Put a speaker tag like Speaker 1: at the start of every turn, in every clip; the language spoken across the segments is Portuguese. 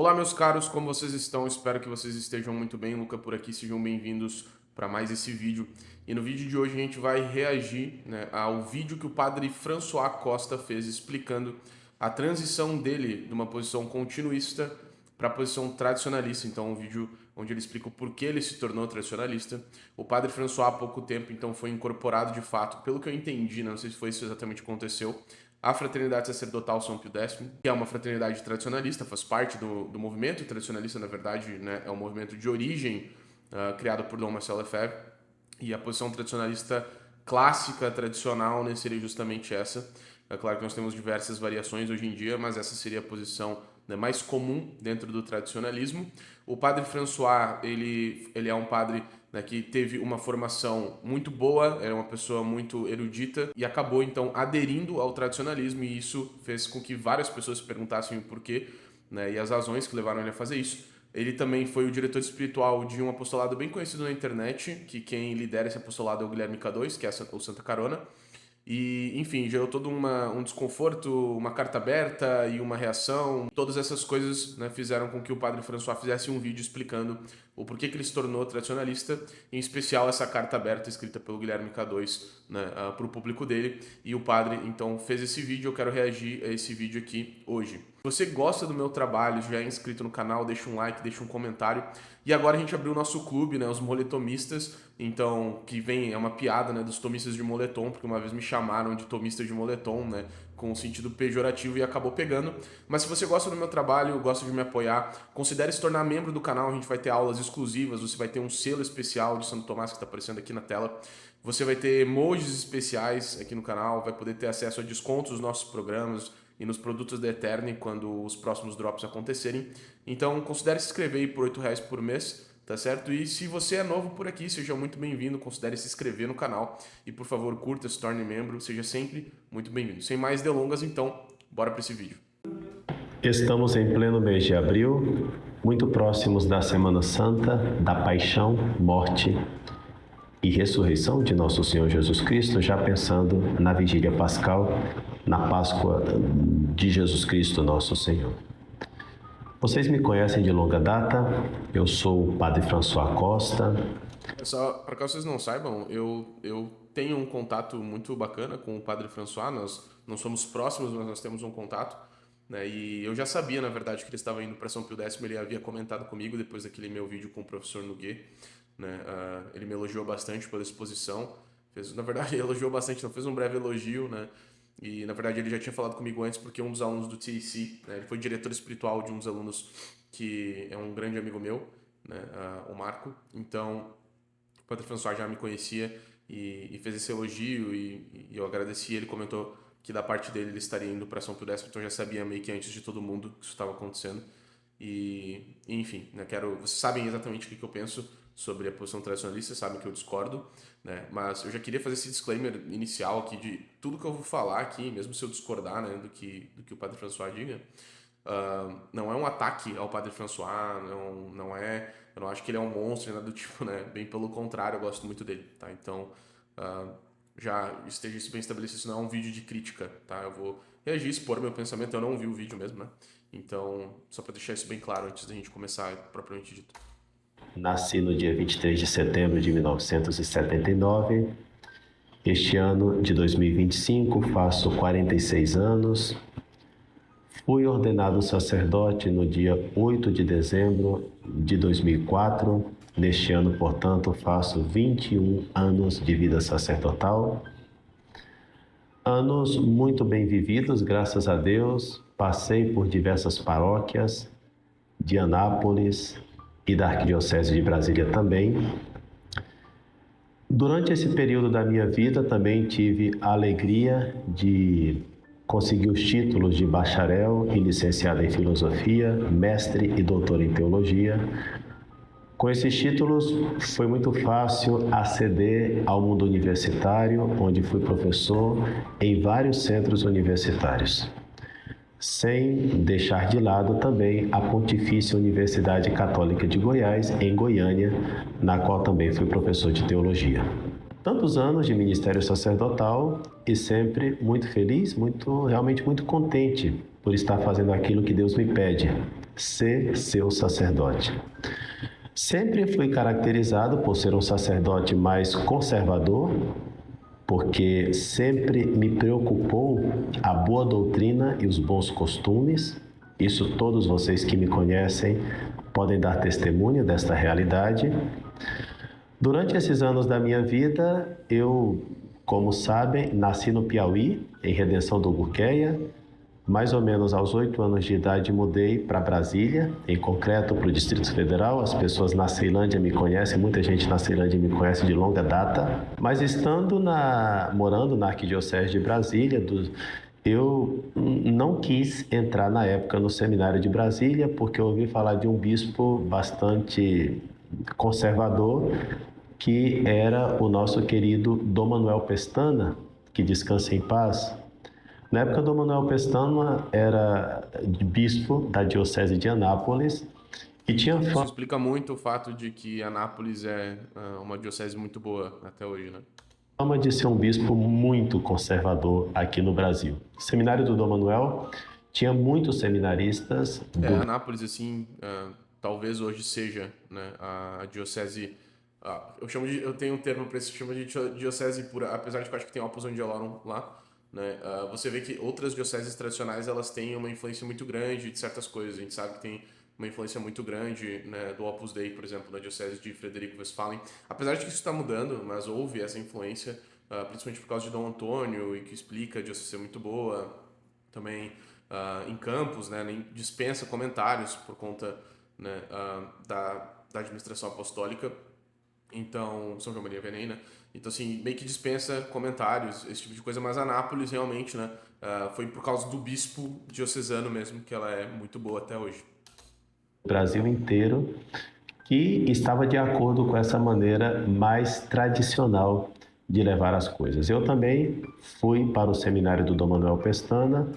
Speaker 1: Olá, meus caros, como vocês estão? Espero que vocês estejam muito bem. Luca por aqui, sejam bem-vindos para mais esse vídeo. E no vídeo de hoje a gente vai reagir, ao vídeo que o padre François Costa fez explicando a transição dele de uma posição continuista para a posição tradicionalista. Então, um vídeo onde ele explica o porquê ele se tornou tradicionalista. O padre François há pouco tempo, então, foi incorporado de fato, pelo que eu entendi, não sei se foi isso exatamente que aconteceu, a Fraternidade Sacerdotal São Pio X, que é uma fraternidade tradicionalista, faz parte do movimento tradicionalista, na verdade, né, é um movimento de origem criado por Dom Marcelo Lefebvre, e a posição tradicionalista clássica, tradicional, né, seria justamente essa. É claro que nós temos diversas variações hoje em dia, mas essa seria a posição, né, mais comum dentro do tradicionalismo. O padre François, ele é um padre, né, que teve uma formação muito boa, era uma pessoa muito erudita e acabou então aderindo ao tradicionalismo, e isso fez com que várias pessoas se perguntassem o porquê, né, e as razões que levaram ele a fazer isso. Ele também foi o diretor espiritual de um apostolado bem conhecido na internet, que quem lidera esse apostolado é o Guilherme K2, que é o Santa Carona. E, enfim, gerou todo um desconforto, uma carta aberta e uma reação. Todas essas coisas, né, fizeram com que o padre François fizesse um vídeo explicando o porquê que ele se tornou tradicionalista, em especial essa carta aberta escrita pelo Guilherme K2, né, para o público dele. E o padre, então, fez esse vídeo. Eu quero reagir a esse vídeo aqui hoje. Se você gosta do meu trabalho, já é inscrito no canal, deixa um like, deixa um comentário. E agora a gente abriu o nosso clube, né, os moletomistas, então, que vem, é uma piada, né, dos tomistas de moletom, porque uma vez me chamaram de tomista de moletom, né, com um sentido pejorativo, e acabou pegando. Mas se você gosta do meu trabalho, gosta de me apoiar, considere se tornar membro do canal. A gente vai ter aulas exclusivas, você vai ter um selo especial de Santo Tomás que está aparecendo aqui na tela. Você vai ter emojis especiais aqui no canal, vai poder ter acesso a descontos nos nossos programas e nos produtos da Eterne quando os próximos drops acontecerem. Então considere se inscrever aí por R$8 por mês, tá certo? E se você é novo por aqui, seja muito bem-vindo, considere se inscrever no canal e, por favor, curta, se torne membro, seja sempre muito bem-vindo. Sem mais delongas, então, bora para esse vídeo.
Speaker 2: Estamos em pleno mês de abril, muito próximos da Semana Santa, da Paixão, Morte e Ressurreição de Nosso Senhor Jesus Cristo, já pensando na Vigília Pascal, na Páscoa de Jesus Cristo, Nosso Senhor. Vocês me conhecem de longa data, eu sou o Padre François Costa.
Speaker 1: Só para que vocês não saibam, eu tenho um contato muito bacana com o Padre François, nós não somos próximos, mas nós temos um contato, né? E eu já sabia, na verdade, que ele estava indo para São Pio X, ele havia comentado comigo depois daquele meu vídeo com o professor Noguet, né? Ele me elogiou bastante pela exposição, na verdade ele elogiou bastante, não fez um breve elogio, né? E, na verdade, ele já tinha falado comigo antes, porque um dos alunos do TIC, né, ele foi diretor espiritual de um dos alunos que é um grande amigo meu, né, o Marco. Então, o Padre François já me conhecia e fez esse elogio, e eu agradeci. Ele comentou que da parte dele ele estaria indo para São Pio X, então eu já sabia meio que antes de todo mundo que isso estava acontecendo. E enfim, né, vocês sabem exatamente o que eu penso sobre a posição tradicionalista, sabem que eu discordo, né? Mas eu já queria fazer esse disclaimer inicial aqui de tudo que eu vou falar aqui, mesmo se eu discordar, né, do que o Padre François diga, não é um ataque ao Padre François, não é, eu não acho que ele é um monstro, nada do tipo, né? Bem pelo contrário, eu gosto muito dele, tá? Então, já esteja isso bem estabelecido, isso não é um vídeo de crítica, tá? Eu vou reagir, expor meu pensamento, eu não vi o vídeo mesmo, né? Então, só para deixar isso bem claro antes da gente começar propriamente dito.
Speaker 2: Nasci no dia 23 de setembro de 1979. Este ano de 2025 faço 46 anos. Fui ordenado sacerdote no dia 8 de dezembro de 2004. Neste ano, portanto, faço 21 anos de vida sacerdotal. Anos muito bem vividos, graças a Deus. Passei por diversas paróquias de Anápolis e da Arquidiocese de Brasília também. Durante esse período da minha vida também tive a alegria de conseguir os títulos de bacharel e licenciado em filosofia, mestre e doutor em teologia. Com esses títulos foi muito fácil aceder ao mundo universitário, onde fui professor em vários centros universitários, sem deixar de lado também a Pontifícia Universidade Católica de Goiás, em Goiânia, na qual também fui professor de teologia. Tantos anos de ministério sacerdotal e sempre muito feliz, realmente muito contente por estar fazendo aquilo que Deus me pede, ser seu sacerdote. Sempre fui caracterizado por ser um sacerdote mais conservador, porque sempre me preocupou a boa doutrina e os bons costumes. Isso todos vocês que me conhecem podem dar testemunho desta realidade. Durante esses anos da minha vida, eu, como sabem, nasci no Piauí, em Redenção do Gurqueia. Mais ou menos aos 8 anos de idade mudei para Brasília, em concreto para o Distrito Federal. As pessoas na Ceilândia me conhecem, muita gente na Ceilândia me conhece de longa data. Mas morando na Arquidiocese de Brasília, eu não quis entrar na época no Seminário de Brasília, porque eu ouvi falar de um bispo bastante conservador, que era o nosso querido Dom Manuel Pestana, que descansa em paz. Na época, Dom Manuel Pestana era bispo da Diocese de Anápolis e tinha
Speaker 1: Isso explica muito o fato de que Anápolis é uma diocese muito boa até hoje, né?
Speaker 2: fama de ser um bispo muito conservador aqui no Brasil. O seminário do Dom Manuel tinha muitos seminaristas.
Speaker 1: Anápolis, assim, talvez hoje seja, né, a diocese. Eu tenho um termo para isso, chama de diocese pura, apesar de que eu acho que tem Opus Angelorum lá. Né? Você vê que outras dioceses tradicionais elas têm uma influência muito grande de certas coisas. A gente sabe que tem uma influência muito grande, né, do Opus Dei, por exemplo, na diocese de Frederico Westphalen. Apesar de que isso está mudando, mas houve essa influência, principalmente por causa de Dom Antônio, e que explica a diocese ser muito boa. Também em Campos, né, nem dispensa comentários por conta, né, da administração apostólica. Então, São João Maria Vianney, né? Então, assim, meio que dispensa comentários, esse tipo de coisa, mas Anápolis realmente, né, foi por causa do bispo diocesano mesmo que ela é muito boa até hoje.
Speaker 2: O Brasil inteiro que estava de acordo com essa maneira mais tradicional de levar as coisas. Eu também fui para o seminário do Dom Manuel Pestana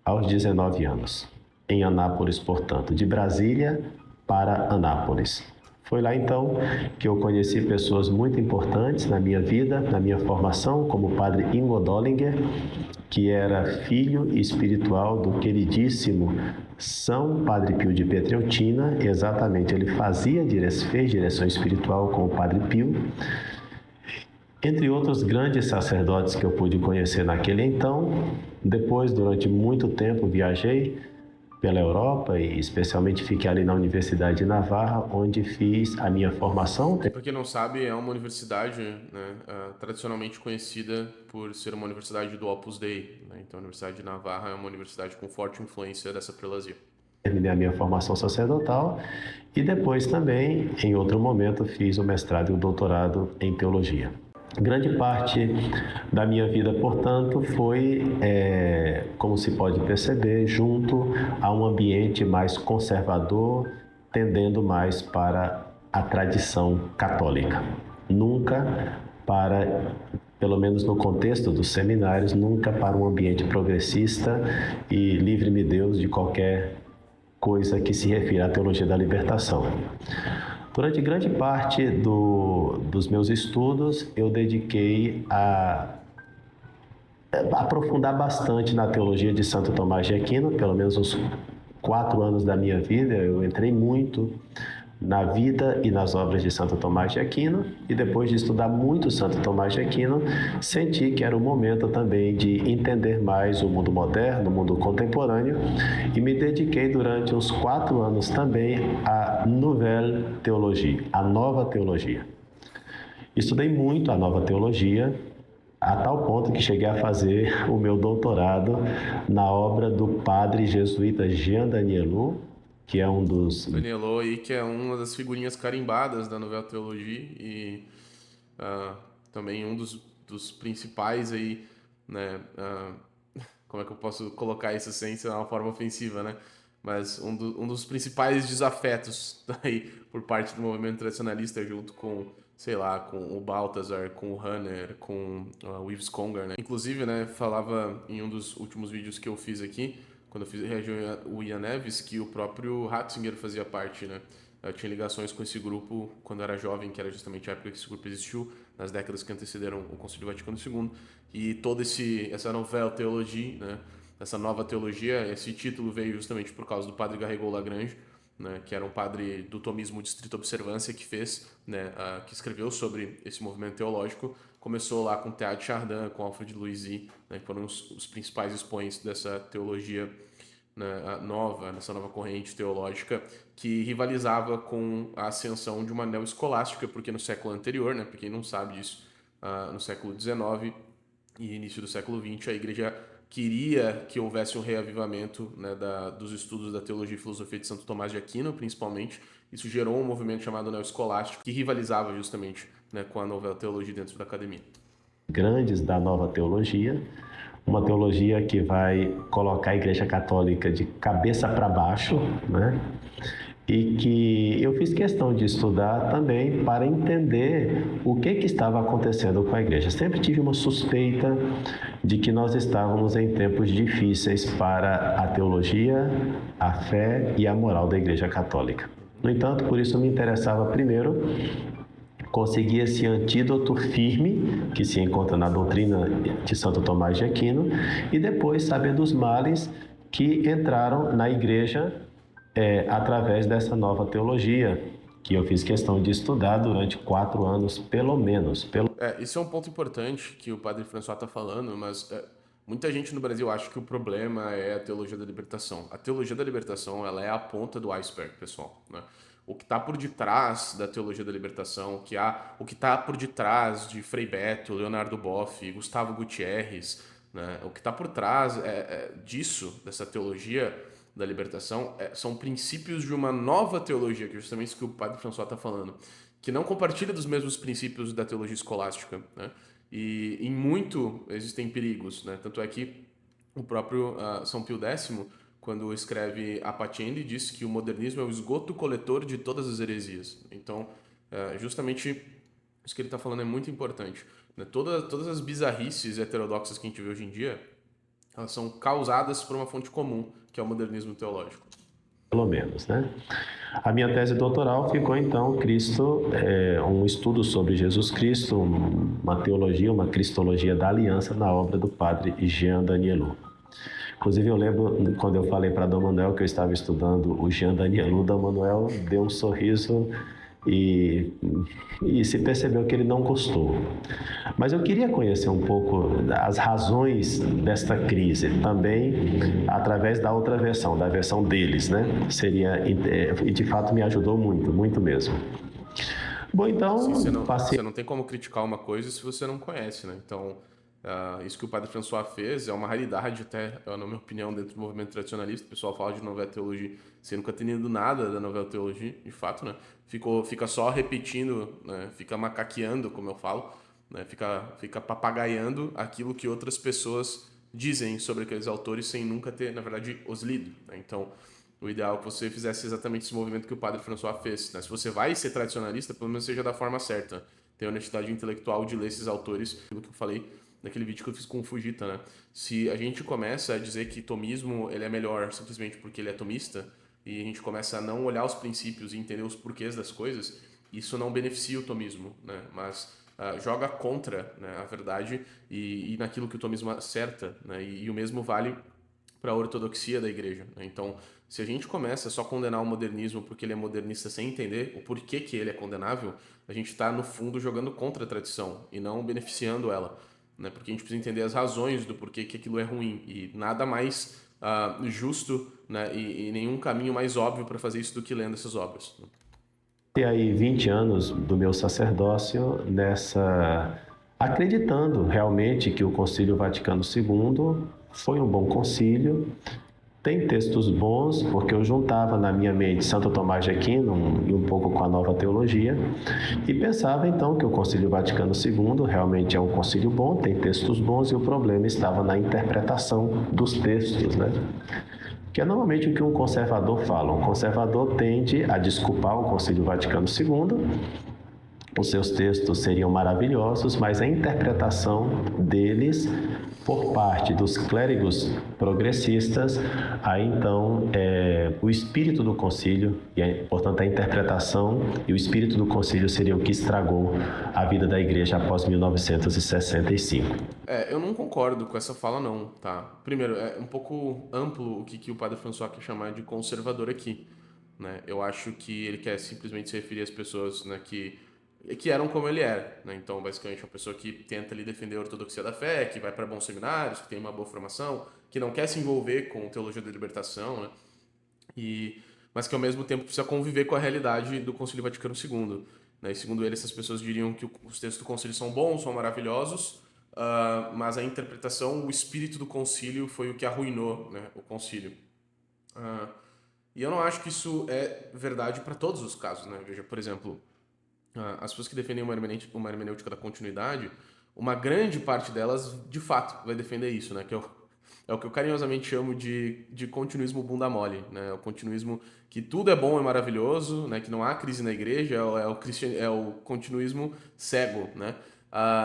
Speaker 2: aos 19 anos, em Anápolis, portanto, de Brasília para Anápolis. Foi lá então que eu conheci pessoas muito importantes na minha vida, na minha formação, como o padre Ingo Dollinger, que era filho espiritual do queridíssimo São Padre Pio de Pietrelcina. Exatamente, ele fez direção espiritual com o Padre Pio. Entre outros grandes sacerdotes que eu pude conhecer naquele então. Depois, durante muito tempo, viajei pela Europa e especialmente fiquei ali na Universidade de Navarra, onde fiz a minha formação.
Speaker 1: Para quem não sabe, é uma universidade, né, tradicionalmente conhecida por ser uma universidade do Opus Dei, né? Então a Universidade de Navarra é uma universidade com forte influência dessa prelazia.
Speaker 2: Terminei a minha formação sacerdotal e depois também, em outro momento, fiz o mestrado e o doutorado em teologia. Grande parte da minha vida, portanto, foi, como se pode perceber, junto a um ambiente mais conservador, tendendo mais para a tradição católica. Nunca para, pelo menos no contexto dos seminários, nunca para um ambiente progressista e livre-me Deus de qualquer coisa que se refira à teologia da libertação. Durante grande parte dos meus estudos, eu dediquei a aprofundar bastante na teologia de Santo Tomás de Aquino. Pelo menos uns 4 anos da minha vida, eu entrei muito na vida e nas obras de Santo Tomás de Aquino, e depois de estudar muito Santo Tomás de Aquino, senti que era o momento também de entender mais o mundo moderno, o mundo contemporâneo, e me dediquei durante uns 4 anos também à Nouvelle Théologie, a nova teologia. Estudei muito a nova teologia, a tal ponto que cheguei a fazer o meu doutorado na obra do padre jesuíta Jean Danielou, que é um dos...
Speaker 1: Danielou aí, que é uma das figurinhas carimbadas da Nouvelle Théologie e também um dos principais aí, né, como é que eu posso colocar isso sem ser uma forma ofensiva, né? Mas um dos principais desafetos aí por parte do movimento tradicionalista, junto com, sei lá, com o Balthasar, com o Hanner, com o Yves Congar, né? Inclusive, né, falava em um dos últimos vídeos que eu fiz aqui, quando eu fiz o Ian Neves, que o próprio Ratzinger fazia parte, né? Eu tinha ligações com esse grupo quando eu era jovem, que era justamente a época que esse grupo existiu, nas décadas que antecederam o Concílio Vaticano II, e toda essa Nouvelle Théologie, né, dessa nova teologia. Esse título veio justamente por causa do padre Garrigou Lagrange, né, que era um padre do tomismo de estrita observância que fez, né, que escreveu sobre esse movimento teológico. Começou lá com Teilhard de Chardin, com Alfred Loisy, né, que foram os principais expoentes dessa teologia, né, nessa nova corrente teológica, que rivalizava com a ascensão de uma neoescolástica, porque no século anterior, né, para quem não sabe disso, no século XIX e início do século XX, a igreja queria que houvesse um reavivamento, né, dos estudos da teologia e filosofia de Santo Tomás de Aquino, principalmente. Isso gerou um movimento chamado neoescolástico, que rivalizava justamente, né, com a nova teologia dentro da academia.
Speaker 2: Grandes da nova teologia, uma teologia que vai colocar a Igreja Católica de cabeça para baixo, né? E que eu fiz questão de estudar também para entender o que estava acontecendo com a igreja. Sempre tive uma suspeita de que nós estávamos em tempos difíceis para a teologia, a fé e a moral da Igreja Católica. No entanto, por isso me interessava primeiro conseguir esse antídoto firme que se encontra na doutrina de Santo Tomás de Aquino e depois saber dos males que entraram na igreja através dessa nova teologia, que eu fiz questão de estudar durante 4 anos, pelo menos.
Speaker 1: Isso é um ponto importante que o padre François está falando, mas muita gente no Brasil acha que o problema é a teologia da libertação. A teologia da libertação, ela é a ponta do iceberg, pessoal, né? O que está por detrás da teologia da libertação, o que está por detrás de Frei Beto, Leonardo Boff, Gustavo Gutierrez, né? O que está por trás dessa teologia da libertação são princípios de uma nova teologia, que é justamente isso que o padre François está falando, que não compartilha dos mesmos princípios da teologia escolástica, né? E em muito existem perigos, né? Tanto é que o próprio São Pio X, quando escreve A Patiende, diz que o modernismo é o esgoto coletor de todas as heresias. Então, justamente isso que ele está falando é muito importante, né? Todas as bizarrices heterodoxas que a gente vê hoje em dia, elas são causadas por uma fonte comum, que é o modernismo teológico.
Speaker 2: Pelo menos, né? A minha tese doutoral ficou, então, um estudo sobre Jesus Cristo, uma teologia, uma cristologia da aliança na obra do padre Jean Danielou. Inclusive, eu lembro, quando eu falei para Dom Manuel que eu estava estudando o Jean Danielou, Dom Manuel deu um sorriso e se percebeu que ele não gostou. Mas eu queria conhecer um pouco as razões desta crise, também através da outra versão, da versão deles, né? E de fato me ajudou muito, muito mesmo. Bom, então...
Speaker 1: Sim, você não tem como criticar uma coisa se você não conhece, né? Então, isso que o padre François fez é uma raridade até, na minha opinião, dentro do movimento tradicionalista. O pessoal fala de novela teologia sem nunca ter lido nada da novela teologia, de fato, né? Fica só repetindo, né? Fica macaqueando, como eu falo, né? Fica papagaiando aquilo que outras pessoas dizem sobre aqueles autores sem nunca ter, na verdade, os lido, né? Então, o ideal é que você fizesse exatamente esse movimento que o padre François fez, né? Se você vai ser tradicionalista, pelo menos seja da forma certa. Tem a honestidade intelectual de ler esses autores, aquilo que eu falei naquele vídeo que eu fiz com o Fujita, né? Se a gente começa a dizer que tomismo ele é melhor simplesmente porque ele é tomista, e a gente começa a não olhar os princípios e entender os porquês das coisas, isso não beneficia o tomismo, né? Mas joga contra, né, a verdade e naquilo que o tomismo acerta, né? E o mesmo vale para a ortodoxia da igreja, né? Então, se a gente começa só a condenar o modernismo porque ele é modernista sem entender o porquê que ele é condenável, a gente está, no fundo, jogando contra a tradição e não beneficiando ela, né? Porque a gente precisa entender as razões do porquê que aquilo é ruim e nada mais justo, né? E nenhum caminho mais óbvio para fazer isso do que lendo essas obras, né?
Speaker 2: E aí 20 anos do meu sacerdócio acreditando realmente que o Concílio Vaticano II foi um bom concílio. Tem textos bons, porque eu juntava na minha mente Santo Tomás de Aquino e um pouco com a nova teologia, e pensava então que o Concílio Vaticano II realmente é um concílio bom, tem textos bons, e o problema estava na interpretação dos textos, né? Que é normalmente o que um conservador fala. Um conservador tende a desculpar o Concílio Vaticano II os seus textos seriam maravilhosos, mas a interpretação deles por parte dos clérigos progressistas, aí então o espírito do concílio, portanto a interpretação e o espírito do concílio seria o que estragou a vida da igreja após 1965.
Speaker 1: Eu não concordo com essa fala não, tá? Primeiro, é um pouco amplo o que o padre François quer chamar de conservador aqui, né? Eu acho que ele quer simplesmente se referir às pessoas, né, que eram como ele era, né? Então, basicamente, uma pessoa que tenta ali defender a ortodoxia da fé, que vai para bons seminários, que tem uma boa formação, que não quer se envolver com teologia da libertação, né? Mas que ao mesmo tempo precisa conviver com a realidade do Concílio Vaticano II, né? E segundo ele, essas pessoas diriam que os textos do concílio são bons, são maravilhosos, mas a interpretação, o espírito do concílio foi o que arruinou, né, o concílio. E eu não acho que isso é verdade para todos os casos, né? Veja, por exemplo, as pessoas que defendem uma hermenêutica da continuidade, uma grande parte delas, de fato, vai defender isso, né? Que é o que eu carinhosamente chamo de continuismo bunda mole, né? O continuismo que tudo é bom e maravilhoso, né? Que não há crise na igreja, é o continuismo cego, né?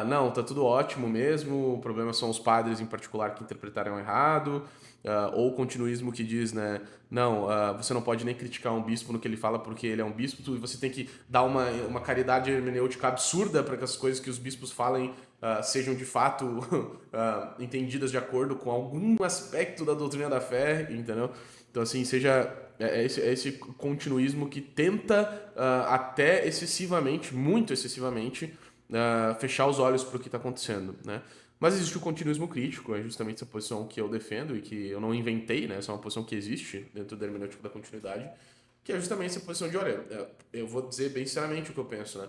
Speaker 1: Não, tá tudo ótimo mesmo, o problema são os padres em particular que interpretaram errado, ou o continuismo que diz, né, não, você não pode nem criticar um bispo no que ele fala porque ele é um bispo, e você tem que dar uma caridade hermenêutica absurda para que as coisas que os bispos falem sejam de fato entendidas de acordo com algum aspecto da doutrina da fé, entendeu? Então, assim, esse continuismo que tenta até excessivamente, muito excessivamente, fechar os olhos para o que está acontecendo, né? Mas existe o continuismo crítico, é justamente essa posição que eu defendo e que eu não inventei, né? Essa é uma posição que existe dentro da hermenêutica da continuidade, que é justamente essa posição de, olha, eu vou dizer bem sinceramente o que eu penso, né?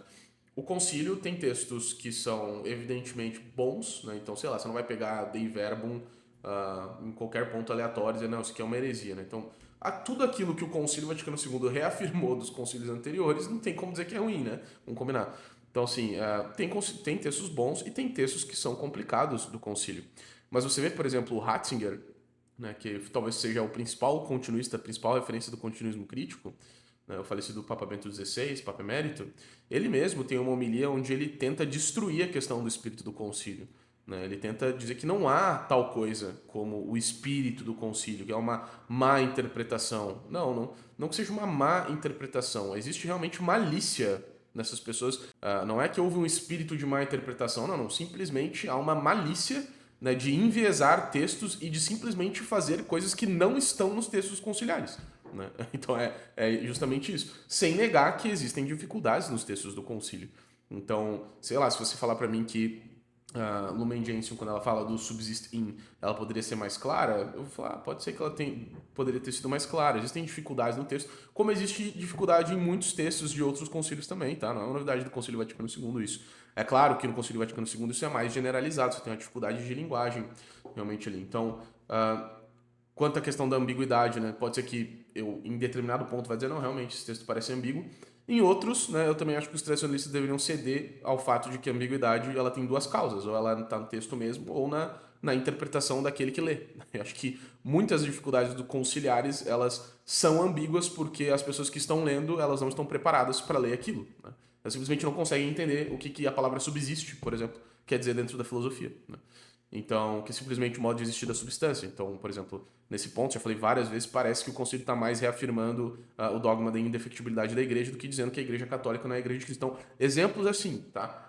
Speaker 1: O concílio tem textos que são evidentemente bons, né? Então, sei lá, você não vai pegar Dei Verbum em qualquer ponto aleatório e dizer, não, isso aqui é uma heresia, né? Então, tudo aquilo que o Concílio Vaticano II reafirmou dos concílios anteriores, não tem como dizer que é ruim, né? Vamos combinar. Então, assim, tem textos bons e tem textos que são complicados do concílio. Mas você vê, por exemplo, o Ratzinger, né, que talvez seja o principal continuista, a principal referência do continuismo crítico, né, o falecido Papa Bento XVI, Papa Emérito, ele mesmo tem uma homilia onde ele tenta destruir a questão do espírito do concílio. Né? Ele tenta dizer que não há tal coisa como o espírito do concílio, que é uma má interpretação. Não que seja uma má interpretação, existe realmente malícia nessas pessoas. Não é que houve um espírito de má interpretação, não. Simplesmente há uma malícia, né, de enviesar textos e de simplesmente fazer coisas que não estão nos textos conciliares. Né? Então é justamente isso. Sem negar que existem dificuldades nos textos do concílio. Então, sei lá, se você falar para mim que Lumen Gentium, quando ela fala do subsist in, ela poderia ser mais clara, eu vou falar, pode ser que ela poderia ter sido mais clara. Existem dificuldades no texto, como existe dificuldade em muitos textos de outros concílios também, tá? Não é uma novidade do Concílio Vaticano II isso. É claro que no Concílio Vaticano II isso é mais generalizado, você tem uma dificuldade de linguagem realmente ali. Então, quanto à questão da ambiguidade, né? Pode ser que eu, em determinado ponto, vai dizer, não, realmente, esse texto parece ambíguo. Em outros, né, eu também acho que os tradicionalistas deveriam ceder ao fato de que a ambiguidade ela tem duas causas, ou ela está no texto mesmo, ou na interpretação daquele que lê. Eu acho que muitas dificuldades do conciliares, elas são ambíguas porque as pessoas que estão lendo, elas não estão preparadas para ler aquilo. Né? Elas simplesmente não conseguem entender o que a palavra subsiste, por exemplo, quer dizer dentro da filosofia. Né? Então, que é simplesmente o modo de existir da substância. Então, por exemplo, nesse ponto, já falei várias vezes, parece que o concílio está mais reafirmando o dogma da indefectibilidade da igreja do que dizendo que a igreja católica não é a igreja de Cristo. Então, exemplos assim, tá?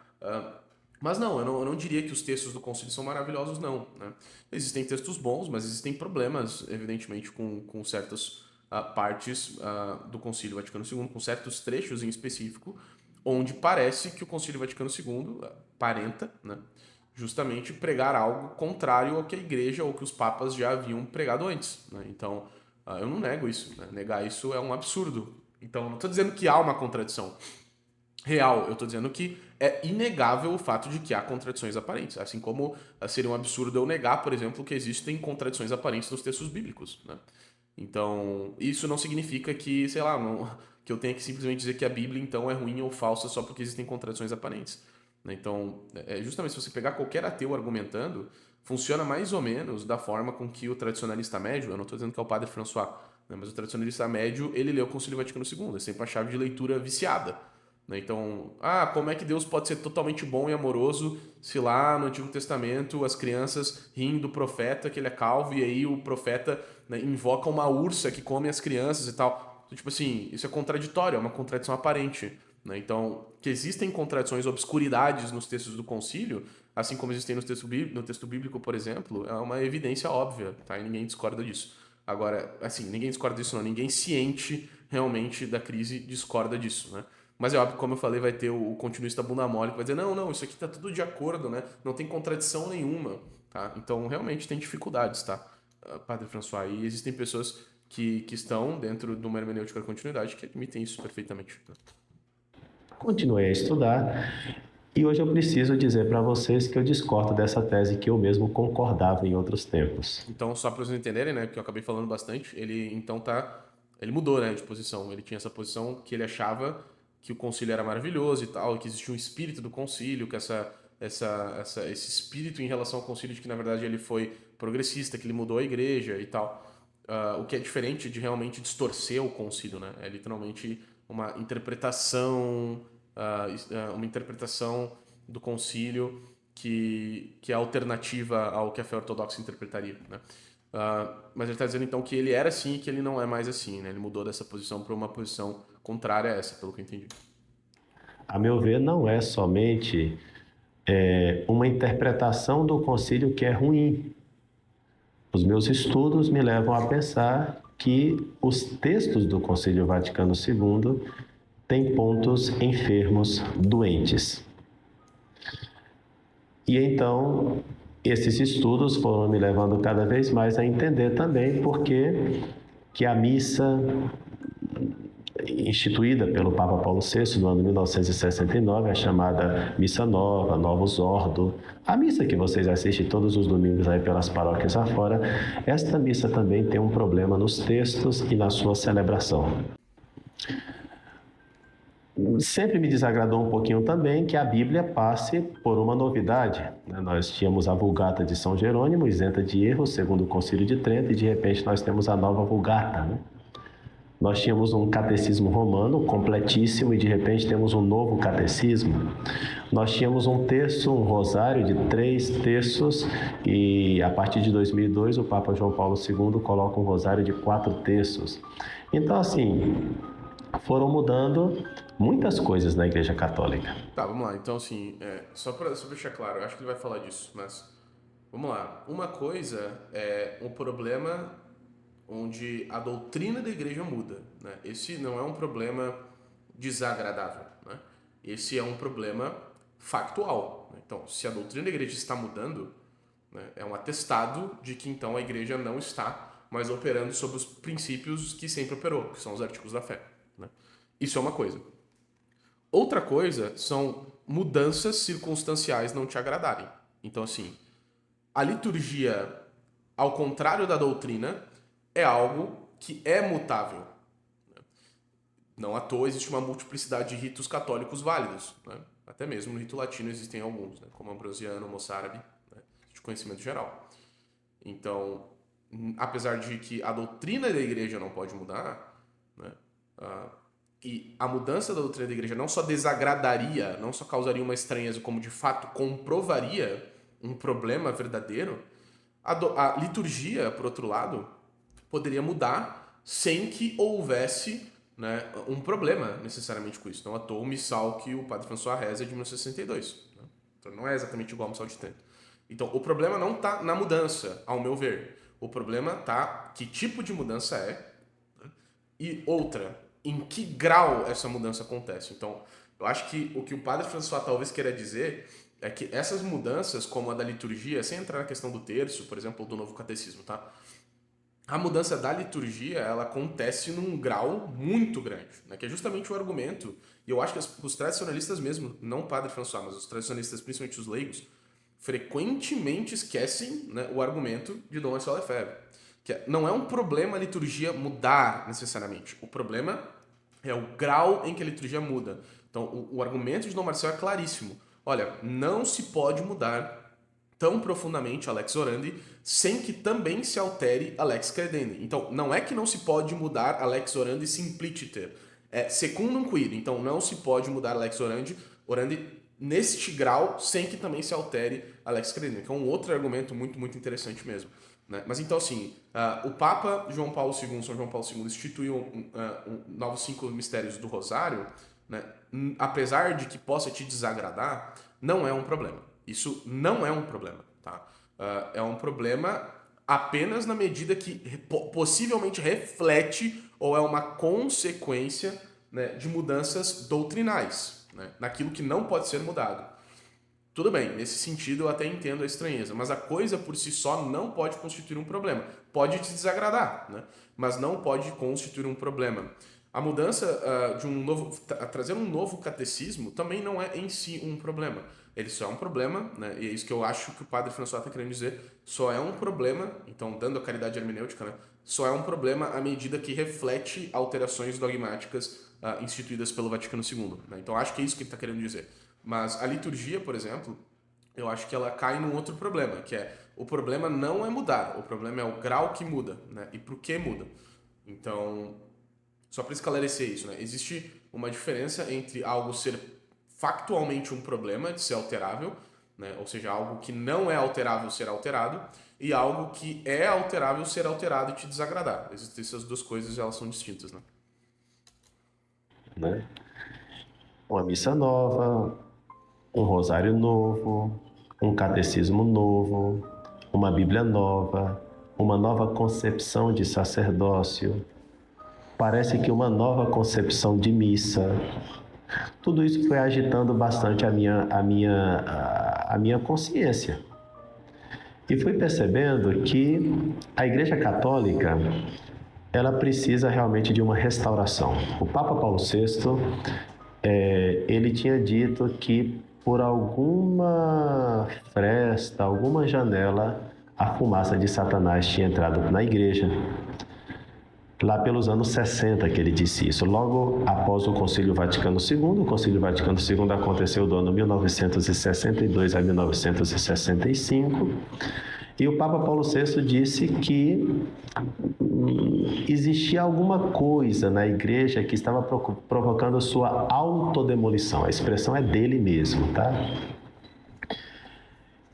Speaker 1: Mas não, eu não diria que os textos do concílio são maravilhosos, não. Né? Existem textos bons, mas existem problemas, evidentemente, com certas partes do concílio Vaticano II, com certos trechos em específico, onde parece que o concílio Vaticano II aparenta, né? Justamente pregar algo contrário ao que a igreja ou que os papas já haviam pregado antes. Né? Então, eu não nego isso. Né? Negar isso é um absurdo. Então, não estou dizendo que há uma contradição real, eu estou dizendo que é inegável o fato de que há contradições aparentes. Assim como seria um absurdo eu negar, por exemplo, que existem contradições aparentes nos textos bíblicos. Né? Então, isso não significa que, sei lá, que eu tenha que simplesmente dizer que a Bíblia então é ruim ou falsa só porque existem contradições aparentes. Então, justamente se você pegar qualquer ateu argumentando, funciona mais ou menos da forma com que o tradicionalista médio, eu não estou dizendo que é o padre François, né, mas o tradicionalista médio, ele lê o Concílio Vaticano II, é sempre uma chave de leitura viciada. né? Então, como é que Deus pode ser totalmente bom e amoroso se lá no Antigo Testamento as crianças riem do profeta, que ele é calvo, e aí o profeta, né, invoca uma ursa que come as crianças e tal. Então, tipo assim, isso é contraditório, é uma contradição aparente, né? Então, que existem contradições, obscuridades nos textos do concílio, assim como existem no texto bíblico, por exemplo, é uma evidência óbvia, tá? E ninguém discorda disso. Agora, assim, ninguém discorda disso não, ninguém ciente realmente da crise discorda disso, né? Mas é óbvio, como eu falei, vai ter o continuista bunda mole que vai dizer, não, isso aqui tá tudo de acordo, né? Não tem contradição nenhuma, tá? Então, realmente tem dificuldades, tá? Padre François, e existem pessoas que estão dentro de uma hermenêutica da continuidade que admitem isso perfeitamente. Tá?
Speaker 2: Continuei a estudar e hoje eu preciso dizer para vocês que eu discordo dessa tese que eu mesmo concordava em outros tempos.
Speaker 1: Então, só para vocês entenderem, né, que eu acabei falando bastante, ele mudou, né, de posição. Ele tinha essa posição que ele achava que o concílio era maravilhoso e tal, que existia um espírito do concílio, que esse espírito em relação ao concílio de que na verdade ele foi progressista, que ele mudou a igreja e tal. O que é diferente de realmente distorcer o concílio, né? É literalmente uma interpretação do concílio que é alternativa ao que a fé ortodoxa interpretaria, né? Mas ele está dizendo então que ele era assim e que ele não é mais assim, né? Ele mudou dessa posição para uma posição contrária a essa, pelo que eu entendi.
Speaker 2: A meu ver, não é somente uma interpretação do concílio que é ruim. Os meus estudos me levam a pensar que os textos do Concílio Vaticano II têm pontos enfermos, doentes. E então, esses estudos foram me levando cada vez mais a entender também porque que a missa instituída pelo Papa Paulo VI no ano 1969, a chamada Missa Nova, Novus Ordo, a missa que vocês assistem todos os domingos aí pelas paróquias afora, esta missa também tem um problema nos textos e na sua celebração. Sempre me desagradou um pouquinho também que a Bíblia passe por uma novidade. Nós tínhamos a Vulgata de São Jerônimo, isenta de erros, segundo o Concílio de Trento, e de repente nós temos a nova Vulgata, né? Nós tínhamos um catecismo romano completíssimo e de repente temos um novo catecismo. Nós tínhamos um terço, um rosário de 3 terços e a partir de 2002 o Papa João Paulo II coloca um rosário de 4 terços. Então, assim, foram mudando muitas coisas na Igreja Católica.
Speaker 1: Tá, vamos lá. Então, assim, só para deixar claro, eu acho que ele vai falar disso, mas vamos lá. Uma coisa é um problema onde a doutrina da igreja muda, né? Esse não é um problema desagradável, né? Esse é um problema factual, né? Então, se a doutrina da igreja está mudando, né, é um atestado de que então a igreja não está mais operando sob os princípios que sempre operou, que são os artigos da fé, né? Isso é uma coisa. Outra coisa são mudanças circunstanciais não te agradarem. Então, assim, a liturgia, ao contrário da doutrina, é algo que é mutável. Não à toa existe uma multiplicidade de ritos católicos válidos, né? Até mesmo no rito latino existem alguns, né? Como ambrosiano, moçárabe, né? De conhecimento geral. Então, apesar de que a doutrina da igreja não pode mudar, né? E a mudança da doutrina da igreja não só desagradaria, não só causaria uma estranheza, como de fato comprovaria um problema verdadeiro, a liturgia, por outro lado, poderia mudar sem que houvesse, né, um problema necessariamente com isso. Não à toa o missal que o Padre François reza é de 1962. Né? Então não é exatamente igual ao missal de Trento. Então o problema não está na mudança, ao meu ver. O problema está que tipo de mudança é, né? E outra, em que grau essa mudança acontece. Então eu acho que o que o Padre François talvez queira dizer é que essas mudanças, como a da liturgia, sem entrar na questão do terço, por exemplo, do novo catecismo, tá? A mudança da liturgia, ela acontece num grau muito grande, né? Que é justamente o argumento, e eu acho que os tradicionalistas mesmo, não o Padre François, mas os tradicionalistas, principalmente os leigos, frequentemente esquecem, né, o argumento de Dom Marcelo Lefebvre, que não é um problema a liturgia mudar necessariamente, o problema é o grau em que a liturgia muda. Então, o argumento de Dom Marcelo é claríssimo. Olha, não se pode mudar tão profundamente a lex orandi sem que também se altere a lex credendi. Então, não é que não se pode mudar a lex orandi simpliciter, secundum quid, então não se pode mudar a lex orandi neste grau sem que também se altere a lex credenda, que é um outro argumento muito, muito interessante mesmo. Né? Mas então, assim, o Papa João Paulo II, São João Paulo II, instituiu novos 5 mistérios do Rosário, né? Apesar de que possa te desagradar, não é um problema. Isso não é um problema, tá? É um problema apenas na medida que possivelmente reflete ou é uma consequência, né, de mudanças doutrinais, né, naquilo que não pode ser mudado. Tudo bem, nesse sentido eu até entendo a estranheza, mas a coisa por si só não pode constituir um problema. Pode te desagradar, né, mas não pode constituir um problema. A mudança trazer um novo catecismo também não é em si um problema. Ele só é um problema, né? E é isso que eu acho que o padre François está querendo dizer. Só é um problema, então dando a caridade hermenêutica, né? Só é um problema à medida que reflete alterações dogmáticas instituídas pelo Vaticano II. Né? Então acho que é isso que ele está querendo dizer. Mas a liturgia, por exemplo, eu acho que ela cai num outro problema, que é o problema não é mudar, o problema é o grau que muda, né? E por que muda. Então, só para esclarecer isso, né? Existe uma diferença entre algo ser factualmente um problema de ser alterável, né? Ou seja, algo que não é alterável ser alterado, e algo que é alterável ser alterado e te desagradar. Existem essas duas coisas e elas são distintas,
Speaker 2: né? Uma missa nova, um rosário novo, um catecismo novo, uma Bíblia nova, uma nova concepção de sacerdócio, parece que uma nova concepção de missa. Tudo isso foi agitando bastante a minha consciência. E fui percebendo que a Igreja Católica, ela precisa realmente de uma restauração. O Papa Paulo VI, ele tinha dito que por alguma fresta, alguma janela, a fumaça de Satanás tinha entrado na Igreja. Lá pelos anos 60 que ele disse isso, logo após o Concílio Vaticano II. O Concílio Vaticano II aconteceu do ano 1962 a 1965, e o Papa Paulo VI disse que existia alguma coisa na Igreja que estava provocando sua autodemolição. A expressão é dele mesmo, tá?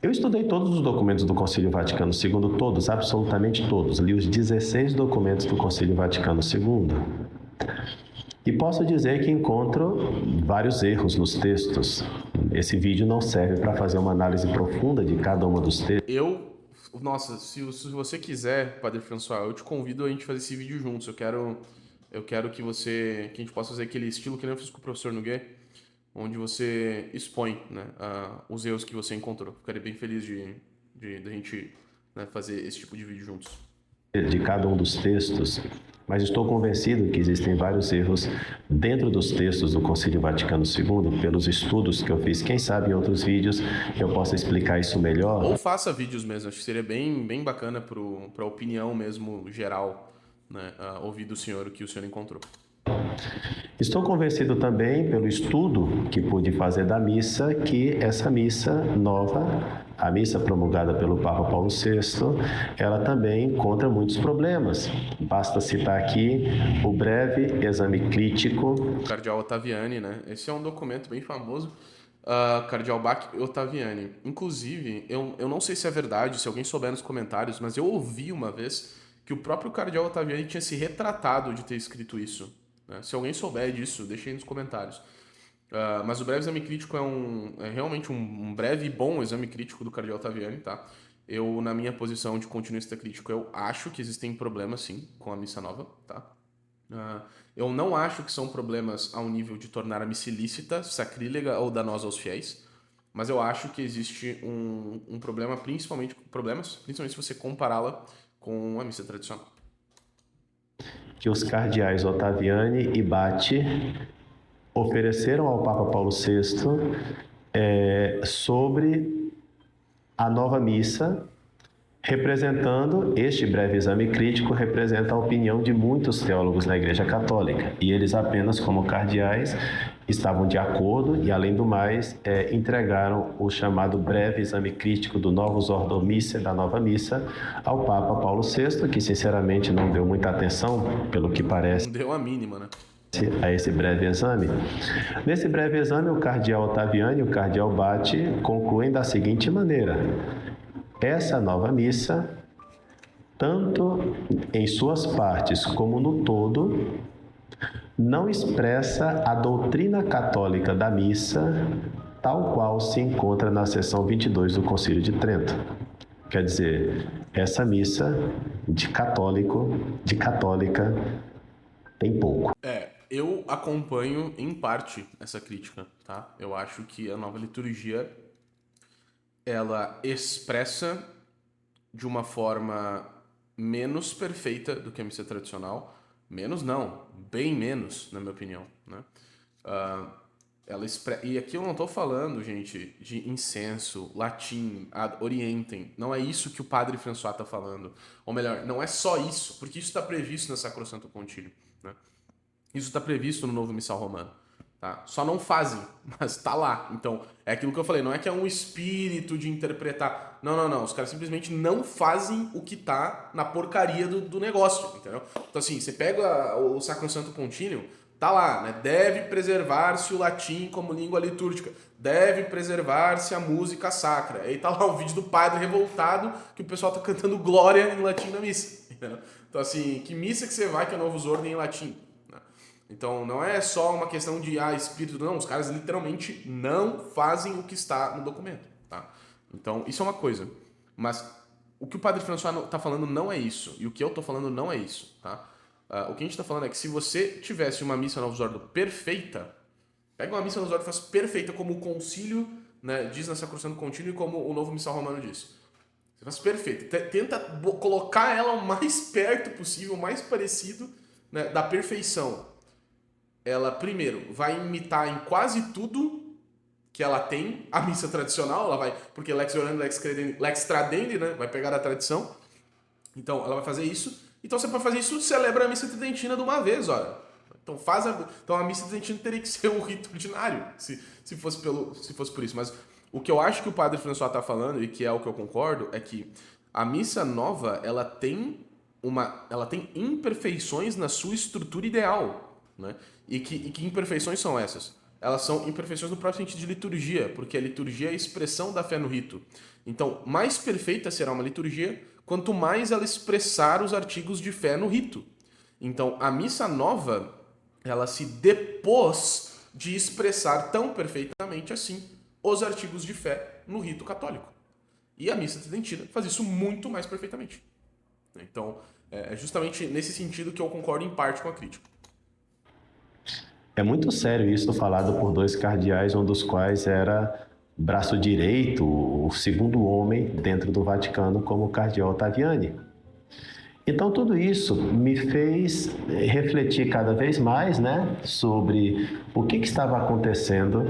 Speaker 2: Eu estudei todos os documentos do Concílio Vaticano II, todos, absolutamente todos. Li os 16 documentos do Concílio Vaticano II. E posso dizer que encontro vários erros nos textos. Esse vídeo não serve para fazer uma análise profunda de cada um dos textos.
Speaker 1: Nossa, se você quiser, Padre François, eu te convido a gente fazer esse vídeo juntos. Eu quero que a gente possa fazer aquele estilo que nem eu fiz com o professor Noguet, onde você expõe, né, os erros que você encontrou. Ficaria bem feliz de a gente, né, fazer esse tipo de vídeo juntos.
Speaker 2: De cada um dos textos, mas estou convencido que existem vários erros dentro dos textos do Concílio Vaticano II, pelos estudos que eu fiz. Quem sabe em outros vídeos eu possa explicar isso melhor.
Speaker 1: Ou faça vídeos mesmo, acho que seria bem bacana para a opinião mesmo geral, né, ouvir do senhor o que o senhor encontrou.
Speaker 2: Estou convencido também, pelo estudo que pude fazer da missa, que essa missa nova, a missa promulgada pelo Papa Paulo VI, ela também encontra muitos problemas. Basta citar aqui o breve exame crítico.
Speaker 1: O Cardeal Ottaviani, né? Esse é um documento bem famoso. Cardeal Bach Ottaviani. Inclusive, eu não sei se é verdade, se alguém souber nos comentários, mas eu ouvi uma vez que o próprio Cardeal Ottaviani tinha se retratado de ter escrito isso. Se alguém souber disso, deixe aí nos comentários. Mas o breve exame crítico é realmente um breve e bom exame crítico do Cardeal Ottaviani, tá? Eu, na minha posição de continuista crítico, eu acho que existem problemas, sim, com a missa nova, tá? Eu não acho que são problemas ao nível de tornar a missa ilícita, sacrílega ou danosa aos fiéis, mas eu acho que existe um problema, principalmente se você compará-la com a missa tradicional.
Speaker 2: Que os cardeais Ottaviani e Batti ofereceram ao Papa Paulo VI sobre a nova missa, representando, este breve exame crítico representa a opinião de muitos teólogos na Igreja Católica, e eles apenas, como cardeais, estavam de acordo e, além do mais, entregaram o chamado breve exame crítico do Novus Ordo Missae, da nova missa, ao Papa Paulo VI, que sinceramente não deu muita atenção, pelo que parece.
Speaker 1: Não deu a mínima, né?
Speaker 2: a esse breve exame. Nesse breve exame, o cardeal Ottaviani e o cardeal Batti concluem da seguinte maneira: essa nova missa, tanto em suas partes como no todo, não expressa a doutrina católica da missa tal qual se encontra na seção 22 do Concílio de Trento. Quer dizer, essa missa de católico, de católica, tem pouco.
Speaker 1: Eu acompanho em parte essa crítica, tá? Eu acho que a nova liturgia, ela expressa de uma forma menos perfeita do que a missa tradicional. Menos não, bem menos, na minha opinião, né? E aqui eu não tô falando, gente, de incenso, latim, orientem. Não é isso que o padre François tá falando. Ou melhor, não é só isso, porque isso está previsto no Sacrosanto Concílio, né? Isso está previsto no Novo Missal Romano, tá? Só não fazem, mas tá lá. Então, é aquilo que eu falei, não é que é um espírito de interpretar. Não. Os caras simplesmente não fazem o que tá na porcaria do negócio, entendeu? Então, assim, você pega o Sacrosanto Concílio, tá lá, né? Deve preservar-se o latim como língua litúrgica. Deve preservar-se a música sacra. Aí tá lá o vídeo do padre revoltado que o pessoal tá cantando glória em latim na missa, entendeu? Então, assim, que missa que você vai que é Novus Ordem em latim? Então, não é só uma questão de espírito, não. Os caras literalmente não fazem o que está no documento, tá? Então, isso é uma coisa. Mas o que o padre François está falando não é isso. E o que eu estou falando não é isso, tá? O que a gente está falando é que se você tivesse uma missa Novus Ordo perfeita, pega uma missa Novus Ordo e faz perfeita como o concílio, né, diz na Sacrosanto Concílio e como o Novo Missal Romano diz. Você faz perfeita. Tenta colocar ela o mais perto possível, o mais parecido, né, da perfeição. Ela, primeiro, vai imitar em quase tudo que ela tem a missa tradicional, ela vai, porque lex orandi, lex tradendi, né, vai pegar a tradição. Então, ela vai fazer isso. Então, você pode fazer isso, celebra a missa tridentina de uma vez, olha. Então, a missa tridentina teria que ser um rito ordinário, se fosse por isso. Mas o que eu acho que o padre François está falando, e que é o que eu concordo, é que a missa nova, ela tem imperfeições na sua estrutura ideal, né? E que imperfeições são essas? Elas são imperfeições no próprio sentido de liturgia, porque a liturgia é a expressão da fé no rito. Então, mais perfeita será uma liturgia quanto mais ela expressar os artigos de fé no rito. Então, a missa nova, ela se depôs de expressar tão perfeitamente assim os artigos de fé no rito católico. E a missa tridentina faz isso muito mais perfeitamente. Então, é justamente nesse sentido que eu concordo em parte com a crítica.
Speaker 2: É muito sério isso falado por dois cardeais, um dos quais era braço direito, o segundo homem dentro do Vaticano, como o cardeal Ottaviani. Então, tudo isso me fez refletir cada vez mais, né, sobre o que estava acontecendo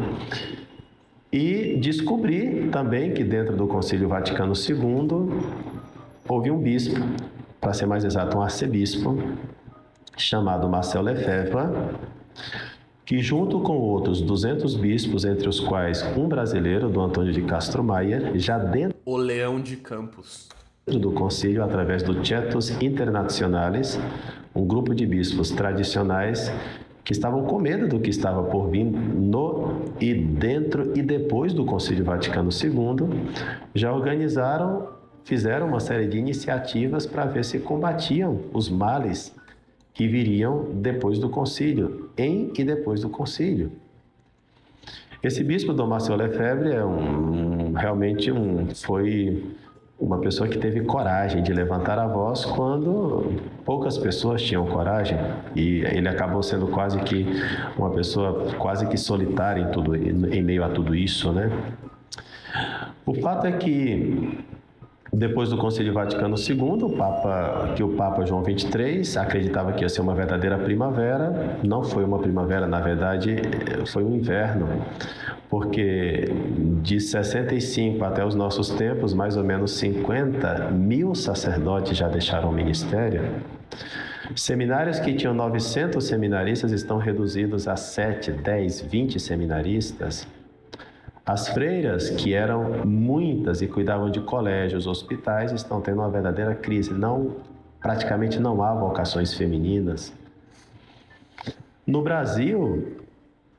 Speaker 2: e descobri também que dentro do Concílio Vaticano II houve um bispo, para ser mais exato, um arcebispo, chamado Marcel Lefebvre, que junto com outros 200 bispos, entre os quais um brasileiro, do Antônio de Castro Maia, já dentro
Speaker 1: o Leão de Campos
Speaker 2: do concílio, através do Cetos Internationalis, um grupo de bispos tradicionais que estavam com medo do que estava por vir no e dentro e depois do Concílio Vaticano II, já fizeram uma série de iniciativas para ver se combatiam os males que viriam depois do concílio, em e depois do concílio. Esse bispo Dom Marcel Lefebvre foi uma pessoa que teve coragem de levantar a voz quando poucas pessoas tinham coragem, e ele acabou sendo quase que uma pessoa quase que solitária em meio a tudo isso, né? O fato é que depois do Concílio Vaticano II, o Papa João XXIII acreditava que ia ser uma verdadeira primavera. Não foi uma primavera, na verdade, foi um inverno, porque de 65 até os nossos tempos, mais ou menos 50 mil sacerdotes já deixaram o ministério. Seminários que tinham 900 seminaristas estão reduzidos a 7, 10, 20 seminaristas. As freiras, que eram muitas e cuidavam de colégios, hospitais, estão tendo uma verdadeira crise. Praticamente não há vocações femininas. No Brasil,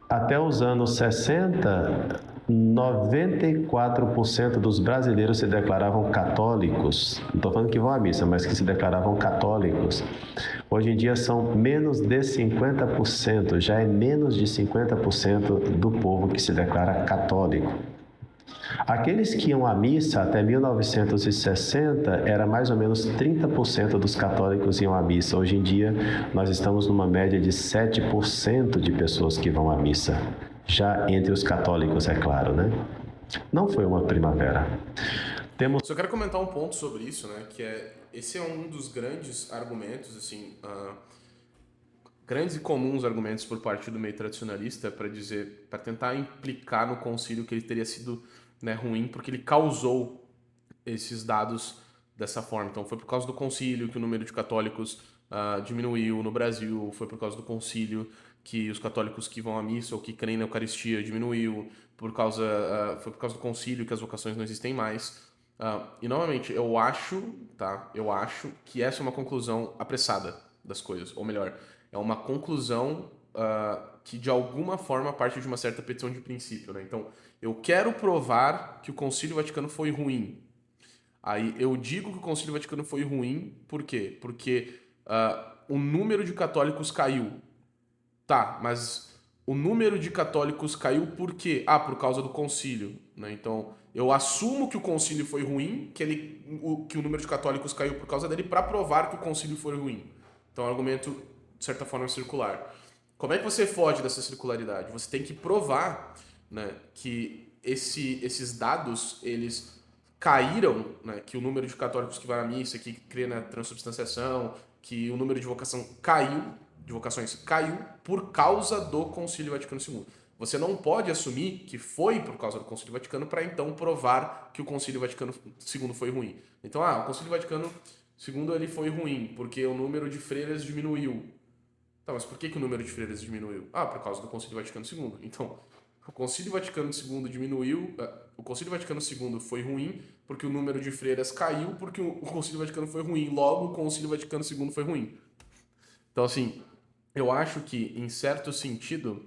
Speaker 2: até os anos 60, 94% dos brasileiros se declaravam católicos. Não estou falando que vão à missa, mas que se declaravam católicos. Hoje em dia são menos de 50%, já é menos de 50% do povo que se declara católico. Aqueles que iam à missa até 1960 era mais ou menos 30% dos católicos iam à missa. Hoje em dia nós estamos numa média de 7% de pessoas que vão à missa. Já entre os católicos, é claro, né? Não foi uma primavera.
Speaker 1: Só quero comentar um ponto sobre isso, né? Que esse é um dos grandes argumentos, assim, grandes e comuns argumentos por parte do meio tradicionalista para tentar implicar no concílio que ele teria sido, né, ruim, porque ele causou esses dados dessa forma. Então, foi por causa do concílio que o número de católicos diminuiu no Brasil, foi por causa do concílio que os católicos que vão à missa ou que creem na Eucaristia diminuiu, foi por causa do concílio que as vocações não existem mais. E, novamente, eu acho que essa é uma conclusão apressada das coisas, ou melhor, é uma conclusão que de alguma forma parte de uma certa petição de princípio, né? Então, eu quero provar que o Concílio Vaticano foi ruim. Aí eu digo que o Concílio Vaticano foi ruim, por quê? Porque o número de católicos caiu. Tá, mas o número de católicos caiu por quê? Por causa do concílio, né? Então, eu assumo que o concílio foi ruim, que o número de católicos caiu por causa dele, para provar que o concílio foi ruim. Então, é um argumento, de certa forma, circular. Como é que você foge dessa circularidade? Você tem que provar, né, que esses dados, eles caíram, né, que o número de católicos que vai à missa, que crê na transubstanciação, que o número de vocações caiu por causa do Concílio Vaticano II. Você não pode assumir que foi por causa do Concílio Vaticano para então provar que o Concílio Vaticano II foi ruim. Então, o Concílio Vaticano II ele foi ruim porque o número de freiras diminuiu. Tá, mas por que o número de freiras diminuiu? Por causa do Concílio Vaticano II. Então, o Concílio Vaticano II diminuiu, o Concílio Vaticano II foi ruim porque o número de freiras caiu porque o Concílio Vaticano foi ruim. Logo, o Concílio Vaticano II foi ruim. Então, assim, eu acho que, em certo sentido,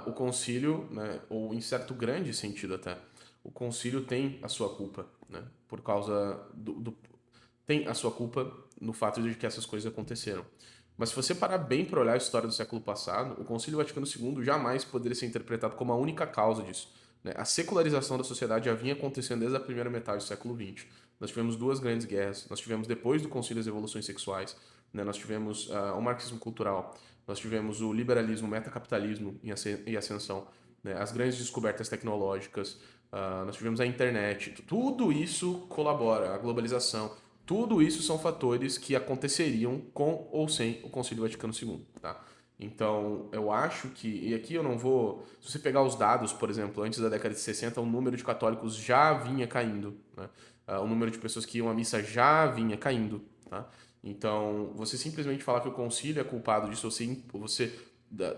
Speaker 1: o concílio, né, ou em certo grande sentido até, o concílio tem a sua culpa, né, por causa tem a sua culpa no fato de que essas coisas aconteceram. Mas se você parar bem para olhar a história do século passado, o Concílio Vaticano II jamais poderia ser interpretado como a única causa disso, né? A secularização da sociedade já vinha acontecendo desde a primeira metade do século XX. Nós tivemos duas grandes guerras, nós tivemos depois do Concílio as revoluções sexuais, né? Nós tivemos o marxismo cultural, nós tivemos o liberalismo, o metacapitalismo em ascensão, né? As grandes descobertas tecnológicas, nós tivemos a internet, tudo isso colabora, a globalização. Tudo isso são fatores que aconteceriam com ou sem o Concílio Vaticano II, tá? Então, eu acho que, e aqui eu não vou... Se você pegar os dados, por exemplo, antes da década de 60, o número de católicos já vinha caindo, né? O número de pessoas que iam à missa já vinha caindo, tá? Então, você simplesmente falar que o concílio é culpado disso, você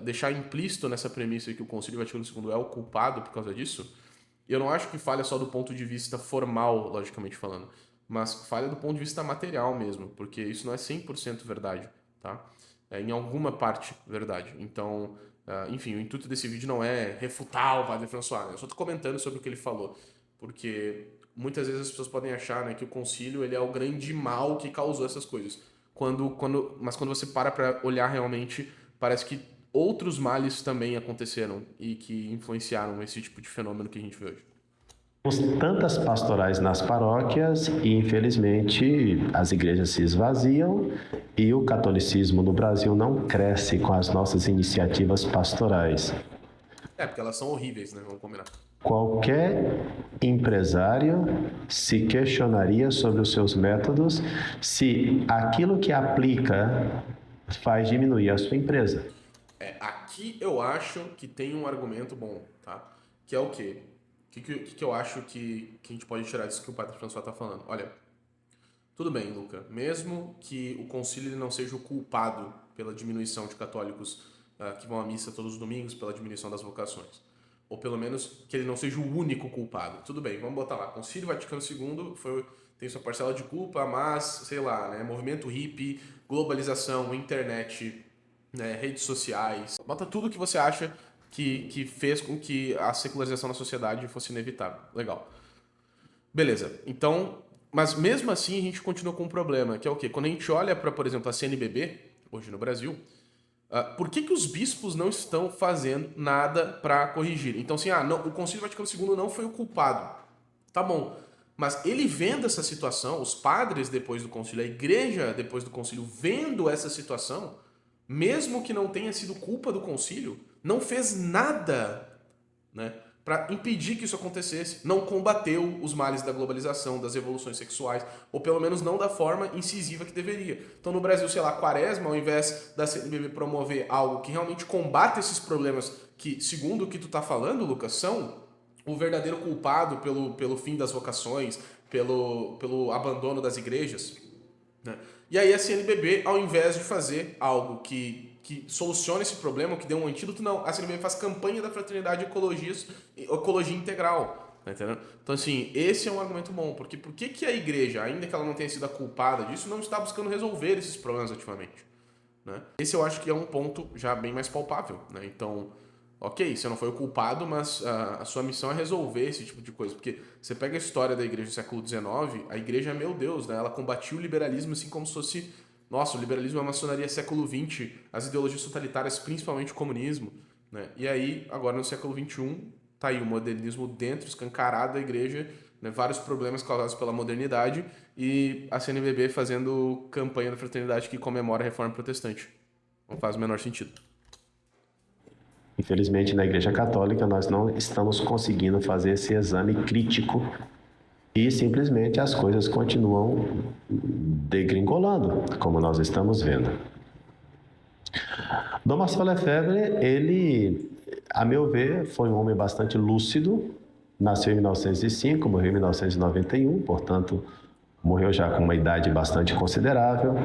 Speaker 1: deixar implícito nessa premissa que o Concílio Vaticano II é o culpado por causa disso, eu não acho que falha só do ponto de vista formal, logicamente falando, mas falha do ponto de vista material mesmo, porque isso não é 100% verdade, tá? É em alguma parte verdade. Então, enfim, o intuito desse vídeo não é refutar o Padre François, né? Eu só tô comentando sobre o que ele falou, porque muitas vezes as pessoas podem achar, né, que o concílio ele é o grande mal que causou essas coisas. Mas quando você para olhar realmente, parece que outros males também aconteceram e que influenciaram esse tipo de fenômeno que a gente vê hoje.
Speaker 2: Temos tantas pastorais nas paróquias e, infelizmente, as igrejas se esvaziam e o catolicismo no Brasil não cresce com as nossas iniciativas pastorais.
Speaker 1: Porque elas são horríveis, né? Vamos combinar.
Speaker 2: Qualquer empresário se questionaria sobre os seus métodos se aquilo que aplica faz diminuir a sua empresa.
Speaker 1: Aqui eu acho que tem um argumento bom, tá? Que é o quê? O que eu acho que a gente pode tirar disso que o Padre François está falando? Olha, tudo bem, Luca. Mesmo que o concílio não seja o culpado pela diminuição de católicos que vão à missa todos os domingos, pela diminuição das vocações, ou pelo menos que ele não seja o único culpado. Tudo bem, vamos botar lá. Concílio Vaticano II tem sua parcela de culpa, mas, sei lá, né? Movimento hippie, globalização, internet, né, redes sociais, bota tudo que você acha que fez com que a secularização na sociedade fosse inevitável. Legal. Beleza. Então, mas mesmo assim a gente continua com um problema, que é o quê? Quando a gente olha para, por exemplo, a CNBB, hoje no Brasil, por que os bispos não estão fazendo nada para corrigir? Então, assim, não, o Concílio Vaticano II não foi o culpado. Tá bom. Mas ele vendo essa situação, os padres depois do concílio, a igreja depois do concílio, vendo essa situação, mesmo que não tenha sido culpa do concílio, não fez nada, né, para impedir que isso acontecesse. Não combateu os males da globalização, das revoluções sexuais, ou pelo menos não da forma incisiva que deveria. Então no Brasil, sei lá, Quaresma, ao invés da CNBB promover algo que realmente combate esses problemas que, segundo o que tu tá falando, Lucas, são o verdadeiro culpado pelo fim das vocações, pelo abandono das igrejas, né? E aí a CNBB, ao invés de fazer algo que solucione esse problema, que dê um antídoto, não. A CNBB faz campanha da fraternidade e ecologia integral. Tá entendendo? Então, assim, esse é um argumento bom. Porque por que a igreja, ainda que ela não tenha sido a culpada disso, não está buscando resolver esses problemas ativamente? Né? Esse eu acho que é um ponto já bem mais palpável. Né? Então, ok, você não foi o culpado, mas a sua missão é resolver esse tipo de coisa. Porque você pega a história da igreja do século XIX, a igreja, meu Deus, né? Ela combatia o liberalismo assim como se fosse... Nossa, o liberalismo é a maçonaria século XX, as ideologias totalitárias, principalmente o comunismo. Né? E aí, agora no século XXI, tá aí o modernismo dentro, escancarado da igreja, né? Vários problemas causados pela modernidade e a CNBB fazendo campanha da fraternidade que comemora a reforma protestante. Não faz o menor sentido.
Speaker 2: Infelizmente, na Igreja Católica, nós não estamos conseguindo fazer esse exame crítico e simplesmente as coisas continuam degringolando, como nós estamos vendo. Dom Marcel Lefebvre, ele, a meu ver, foi um homem bastante lúcido, nasceu em 1905, morreu em 1991, portanto, morreu já com uma idade bastante considerável.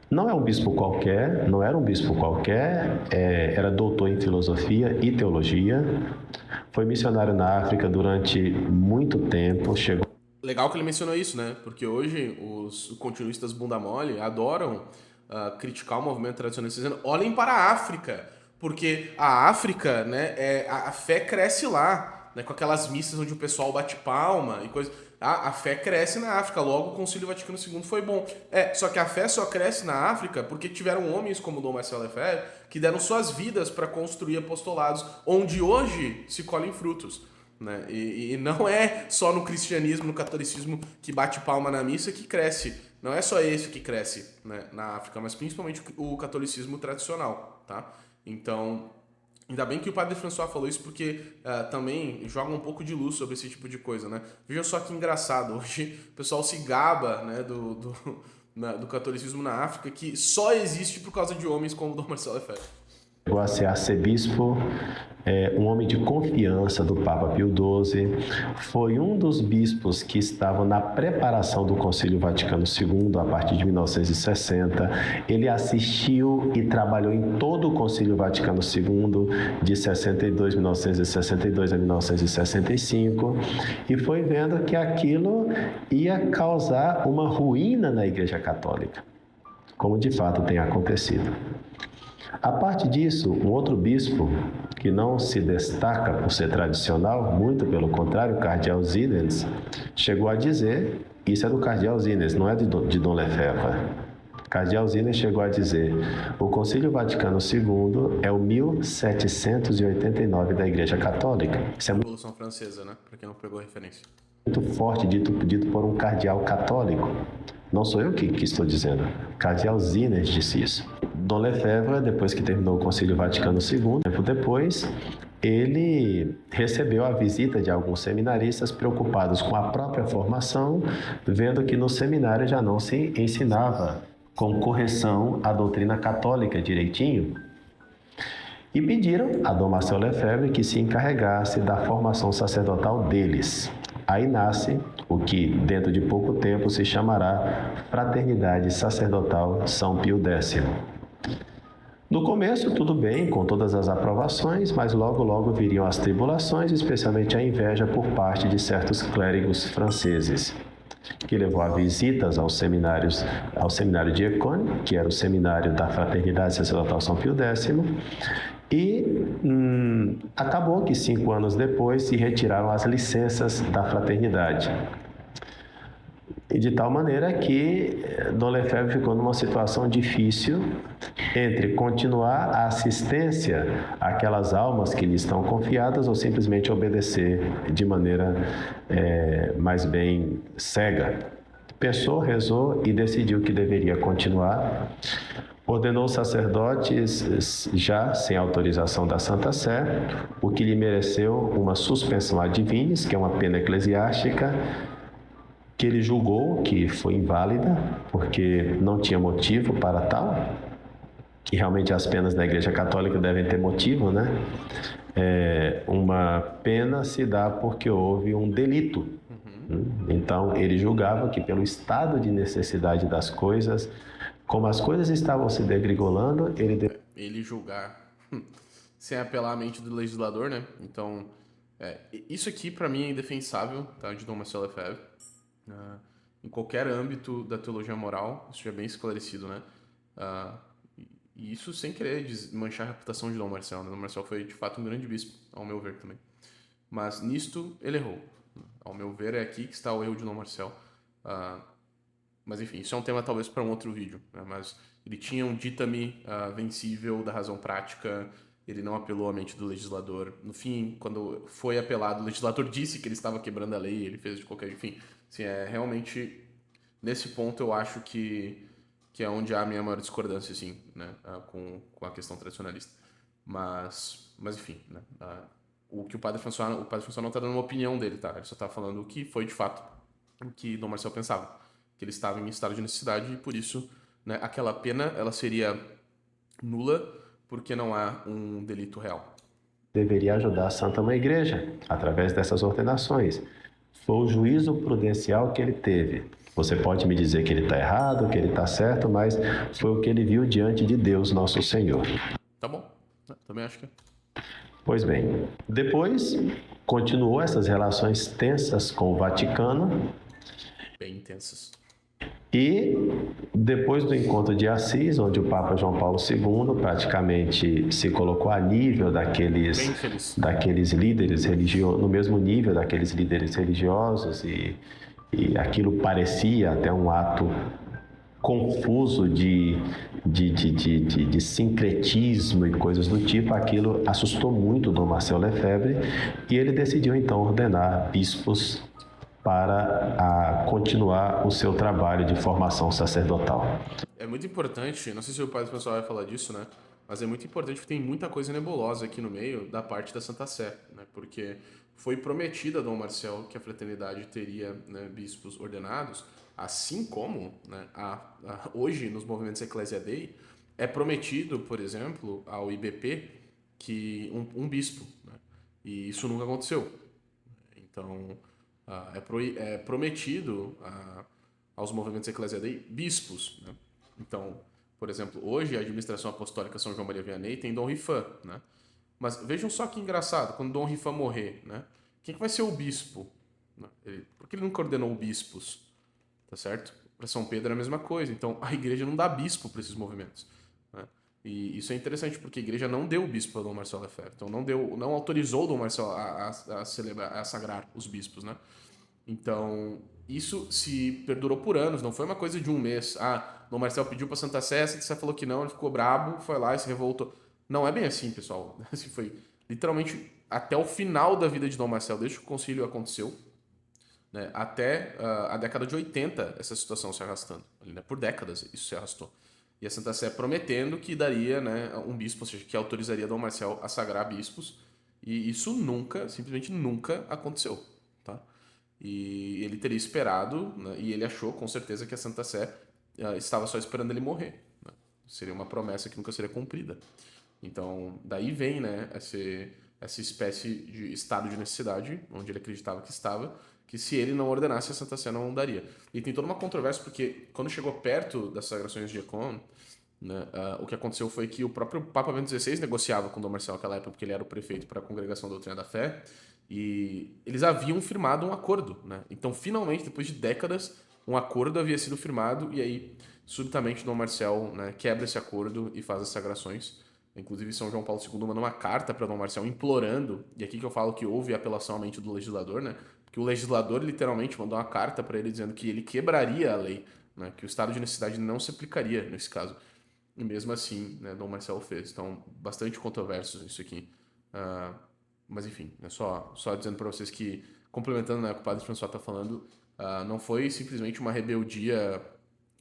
Speaker 2: Não é um bispo qualquer, não era um bispo qualquer, era doutor em filosofia e teologia, foi missionário na África durante muito tempo, chegou...
Speaker 1: Legal que ele mencionou isso, né? Porque hoje os continuistas bunda mole adoram criticar o movimento tradicionalista, dizendo, olhem para a África, porque a África, né, a fé cresce lá, né, com aquelas missas onde o pessoal bate palma e coisa. A fé cresce na África, logo o Concílio Vaticano II foi bom. Só que a fé só cresce na África porque tiveram homens como Dom Marcel Lefebvre que deram suas vidas para construir apostolados onde hoje se colhem frutos. Né? E não é só no cristianismo, no catolicismo que bate palma na missa que cresce. Não é só esse que cresce, né, na África, mas principalmente o catolicismo tradicional. Tá? Então, ainda bem que o Padre François falou isso porque também joga um pouco de luz sobre esse tipo de coisa. Né? Vejam só que engraçado, hoje o pessoal se gaba, né, do catolicismo na África, que só existe por causa de homens como Dom Marcel Lefebvre.
Speaker 2: Chegou a ser arcebispo, um homem de confiança do Papa Pio XII, foi um dos bispos que estavam na preparação do Concílio Vaticano II, a partir de 1960. Ele assistiu e trabalhou em todo o Concílio Vaticano II, de 1962 a 1965, e foi vendo que aquilo ia causar uma ruína na Igreja Católica, como de fato tem acontecido. A parte disso, um outro bispo que não se destaca por ser tradicional, muito pelo contrário, o cardeal Zinnes, chegou a dizer, isso é do cardeal Zinnes, não é de Dom Lefebvre. O cardeal Zinnes chegou a dizer, o Concílio Vaticano II é o 1789 da Igreja Católica. Isso é
Speaker 1: Revolução Francesa, né? Para quem não pegou a referência.
Speaker 2: Muito forte, dito por um cardeal católico. Não sou eu que estou dizendo. O cardeal Zinnes disse isso. Dom Lefebvre, depois que terminou o Concílio Vaticano II, tempo depois, ele recebeu a visita de alguns seminaristas preocupados com a própria formação, vendo que no seminário já não se ensinava com correção a doutrina católica direitinho, e pediram a Dom Marcel Lefebvre que se encarregasse da formação sacerdotal deles. Aí nasce o que, dentro de pouco tempo, se chamará Fraternidade Sacerdotal São Pio X. No começo, tudo bem, com todas as aprovações, mas logo viriam as tribulações, especialmente a inveja por parte de certos clérigos franceses. que levou a visitas ao seminário de Econe, que era o seminário da Fraternidade Sacerdotal São Pio X, e acabou que 5 anos depois se retiraram as licenças da fraternidade. E de tal maneira que Dom Lefebvre ficou numa situação difícil entre continuar a assistência àquelas almas que lhe estão confiadas ou simplesmente obedecer de maneira mais bem cega. Pensou, rezou e decidiu que deveria continuar. Ordenou sacerdotes já sem autorização da Santa Sé, o que lhe mereceu uma suspensão ad divinis, que é uma pena eclesiástica, que ele julgou que foi inválida, porque não tinha motivo para tal, e realmente as penas da Igreja Católica devem ter motivo, né? Uma pena se dá porque houve um delito. Então, ele julgava que pelo estado de necessidade das coisas, como as coisas estavam se degringolando,
Speaker 1: ele julgar sem apelar à mente do legislador, né? Então, isso aqui para mim é indefensável, tá? De Dom Marcelo Lefebvre. Em qualquer âmbito da teologia moral, isso já é bem esclarecido, né? E isso sem querer manchar a reputação de Dom Marcelo, né? Dom Marcelo foi, de fato, um grande bispo, ao meu ver também. Mas nisto, ele errou. Ao meu ver, é aqui que está o erro de Dom Marcelo. Mas, enfim, isso é um tema talvez para um outro vídeo, né? Mas ele tinha um dítame vencível da razão prática, ele não apelou à mente do legislador. No fim, quando foi apelado, o legislador disse que ele estava quebrando a lei, ele fez de qualquer... Enfim, assim, realmente, nesse ponto, eu acho que é onde há a minha maior discordância, assim, né? Com a questão tradicionalista. Mas enfim, né? O que o Padre François não está dando uma opinião dele, tá? Ele só está falando o que foi, de fato, o que Dom Marcelo pensava. Que ele estava em estado de necessidade e, por isso, né, aquela pena ela seria nula porque não há um delito real.
Speaker 2: Deveria ajudar a Santa Mãe Igreja, através dessas ordenações. Foi o juízo prudencial que ele teve. Você pode me dizer que ele está errado, que ele está certo, mas foi o que ele viu diante de Deus, nosso Senhor.
Speaker 1: Tá bom, também acho que é.
Speaker 2: Pois bem, depois continuou essas relações tensas com o Vaticano.
Speaker 1: Bem intensas.
Speaker 2: E depois do encontro de Assis, onde o Papa João Paulo II praticamente se colocou a nível daqueles líderes religiosos, no mesmo nível daqueles líderes religiosos, e aquilo parecia até um ato confuso de sincretismo e coisas do tipo, aquilo assustou muito Dom Marcelo Lefebvre e ele decidiu então ordenar bispos para continuar o seu trabalho de formação sacerdotal.
Speaker 1: É muito importante, não sei se o Padre François vai falar disso, né? Mas é muito importante porque tem muita coisa nebulosa aqui no meio da parte da Santa Sé, né? Porque foi prometido a Dom Marcelo que a fraternidade teria, né, bispos ordenados, assim como, né, hoje nos movimentos Ecclesia Dei é prometido, por exemplo, ao IBP que um bispo, né? E isso nunca aconteceu. Então é prometido aos movimentos Ecclesia Dei bispos, né? Então, por exemplo, hoje a administração apostólica São João Maria Vianney tem Dom Rifan, né? Mas vejam só que engraçado, quando Dom Rifan morrer, né? Quem que vai ser o bispo? Por que ele nunca ordenou bispos? Tá certo? Para São Pedro é a mesma coisa. Então, a igreja não dá bispo para esses movimentos, né? E isso é interessante porque a igreja não deu bispo a Dom Marcelo Lefebvre. Então, não autorizou Dom Marcelo a sagrar os bispos, né? Então, isso se perdurou por anos, não foi uma coisa de um mês. Dom Marcelo pediu para Santa Sé, Santa Sé falou que não, ele ficou brabo, foi lá e se revoltou. Não é bem assim, pessoal. Assim, foi literalmente até o final da vida de Dom Marcelo, desde que o concílio aconteceu, né, até a década de 80, essa situação se arrastando. Ali, né, por décadas isso se arrastou. E a Santa Sé prometendo que daria, né, um bispo, ou seja, que autorizaria Dom Marcelo a sagrar bispos. E isso nunca, simplesmente nunca aconteceu, tá? E ele teria esperado, né, e ele achou com certeza que a Santa Sé estava só esperando ele morrer, né? Seria uma promessa que nunca seria cumprida. Então, daí vem, né, essa espécie de estado de necessidade, onde ele acreditava que estava, que se ele não ordenasse, a Santa Sé não daria. E tem toda uma controvérsia, porque quando chegou perto das sagrações de Econ, né? O que aconteceu foi que o próprio Papa Bento XVI negociava com Dom Marcelo naquela época, porque ele era o prefeito para a Congregação da Doutrina da Fé, e eles haviam firmado um acordo, né? Então, finalmente, depois de décadas, um acordo havia sido firmado, e aí, subitamente, Dom Marcelo, né, quebra esse acordo e faz as sagrações. Inclusive, São João Paulo II mandou uma carta para Dom Marcelo implorando, e aqui que eu falo que houve apelação à mente do legislador, né? Porque o legislador literalmente mandou uma carta para ele dizendo que ele quebraria a lei, né? Que o estado de necessidade não se aplicaria nesse caso. E mesmo assim, né, Dom Marcelo fez. Então, bastante controverso isso aqui. Uh, mas enfim, é só dizendo para vocês que, complementando, né, o que o Padre François está falando, não foi simplesmente uma rebeldia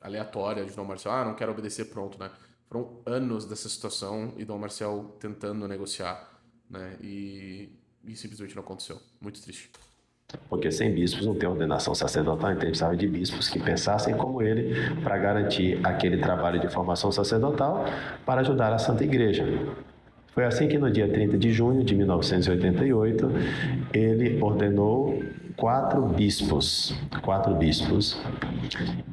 Speaker 1: aleatória de Dom Marcelo, não quero obedecer, pronto, né? Foram anos dessa situação e Dom Marcelo tentando negociar, né? E simplesmente não aconteceu. Muito triste.
Speaker 2: Porque sem bispos não tem ordenação sacerdotal, então ele precisava de bispos que pensassem como ele para garantir aquele trabalho de formação sacerdotal para ajudar a Santa Igreja. Foi assim que no dia 30 de junho de 1988 ele ordenou quatro bispos.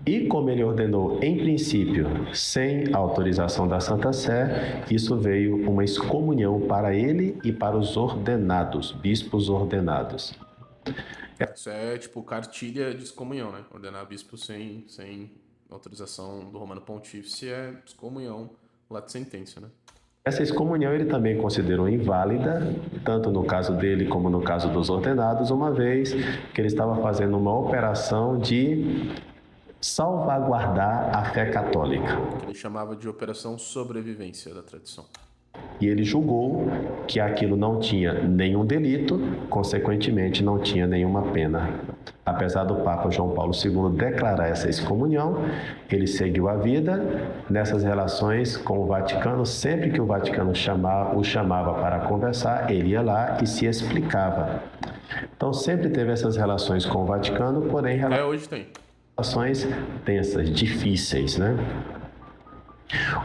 Speaker 2: E como ele ordenou em princípio sem autorização da Santa Sé, isso veio uma excomunhão para ele e para os ordenados, bispos ordenados.
Speaker 1: Isso é tipo cartilha de excomunhão, né? Ordenar bispo sem autorização do Romano Pontífice é excomunhão lato sententia, né?
Speaker 2: Essa excomunhão ele também considerou inválida, tanto no caso dele como no caso dos ordenados, uma vez que ele estava fazendo uma operação de salvaguardar a fé católica.
Speaker 1: Ele chamava de Operação Sobrevivência da Tradição.
Speaker 2: E ele julgou que aquilo não tinha nenhum delito, consequentemente não tinha nenhuma pena. Apesar do Papa João Paulo II declarar essa excomunhão, ele seguiu a vida nessas relações com o Vaticano. Sempre que o Vaticano o chamava para conversar, ele ia lá e se explicava. Então sempre teve essas relações com o Vaticano, porém
Speaker 1: hoje tem
Speaker 2: relações tensas, difíceis, né?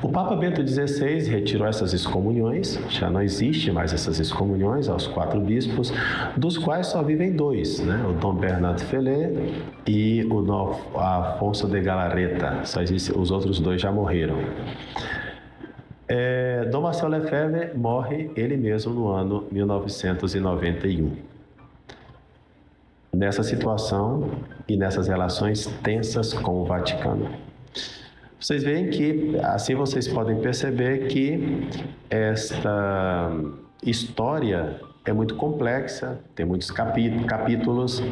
Speaker 2: O Papa Bento XVI retirou essas excomunhões, já não existe mais essas excomunhões aos quatro bispos, dos quais só vivem dois, né? O Dom Bernardo Felé e o Dom Afonso de Galarreta. Só existe, os outros dois já morreram. Dom Marcel Lefebvre morre ele mesmo no ano 1991. Nessa situação e nessas relações tensas com o Vaticano. Vocês veem que, assim vocês podem perceber que esta história é muito complexa, tem muitos capítulos,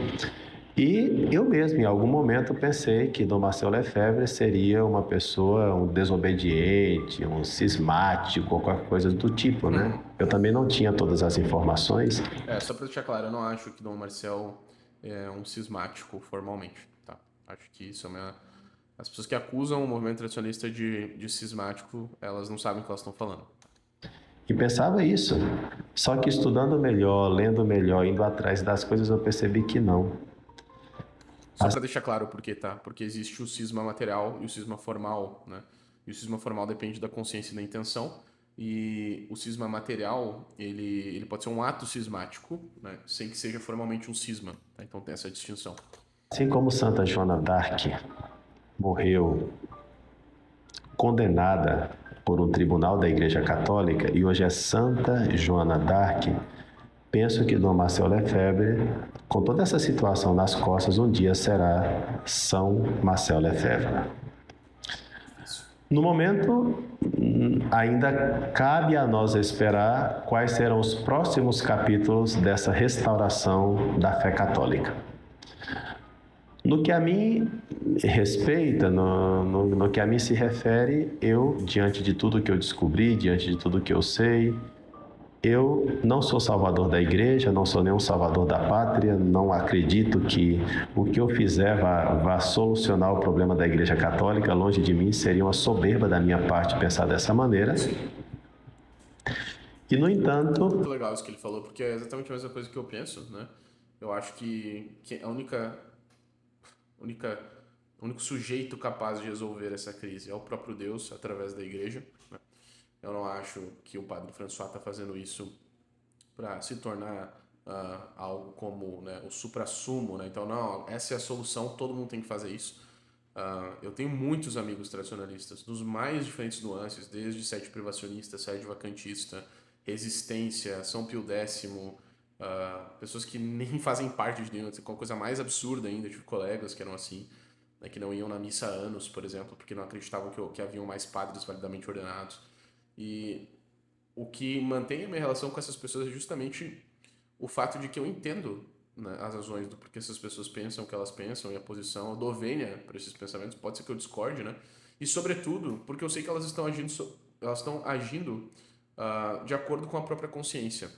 Speaker 2: e eu mesmo, em algum momento, pensei que Dom Marcel Lefebvre seria uma pessoa, um desobediente, um cismático, ou qualquer coisa do tipo, né? Eu também não tinha todas as informações.
Speaker 1: Só para deixar claro, eu não acho que Dom Marcel é um cismático formalmente, tá? Acho que isso é uma... As pessoas que acusam o movimento tradicionalista de cismático, elas não sabem o que elas estão falando.
Speaker 2: E pensava isso. Só que estudando melhor, lendo melhor, indo atrás das coisas, eu percebi que não.
Speaker 1: Só para deixar claro por quê, tá? Porque existe o cisma material e o cisma formal, né? E o cisma formal depende da consciência e da intenção. E o cisma material, ele pode ser um ato cismático, né? Sem que seja formalmente um cisma, tá? Então tem essa distinção.
Speaker 2: Assim como Santa Joana d'Arc morreu condenada por um tribunal da Igreja Católica e hoje é Santa Joana d'Arc, penso que Dom Marcel Lefebvre, com toda essa situação nas costas, um dia será São Marcel Lefebvre. No momento, ainda cabe a nós esperar quais serão os próximos capítulos dessa restauração da fé católica. No que a mim respeita, no que a mim se refere, eu, diante de tudo que eu descobri, diante de tudo que eu sei, eu não sou salvador da igreja, não sou nenhum salvador da pátria, não acredito que o que eu fizer vá solucionar o problema da igreja católica. Longe de mim, seria uma soberba da minha parte pensar dessa maneira. E, no entanto...
Speaker 1: Muito legal isso que ele falou, porque é exatamente a mesma coisa que eu penso, né? Eu acho que o único sujeito capaz de resolver essa crise é o próprio Deus, através da igreja, né? Eu não acho que o Padre François está fazendo isso para se tornar algo como, né, o suprassumo, né? Então, não, essa é a solução, todo mundo tem que fazer isso. Eu tenho muitos amigos tradicionalistas, dos mais diferentes nuances, desde sede privacionista, sede vacantista, resistência, São Pio X, pessoas que nem fazem parte de nenhuma, com a coisa mais absurda ainda, tive colegas que eram assim, né, que não iam na missa há anos, por exemplo, porque não acreditavam que haviam mais padres validamente ordenados. E o que mantém a minha relação com essas pessoas é justamente o fato de que eu entendo, né, as razões do porquê essas pessoas pensam o que elas pensam e a posição, eu dou vênia para esses pensamentos, pode ser que eu discorde, né? E sobretudo porque eu sei que elas estão agindo de acordo com a própria consciência,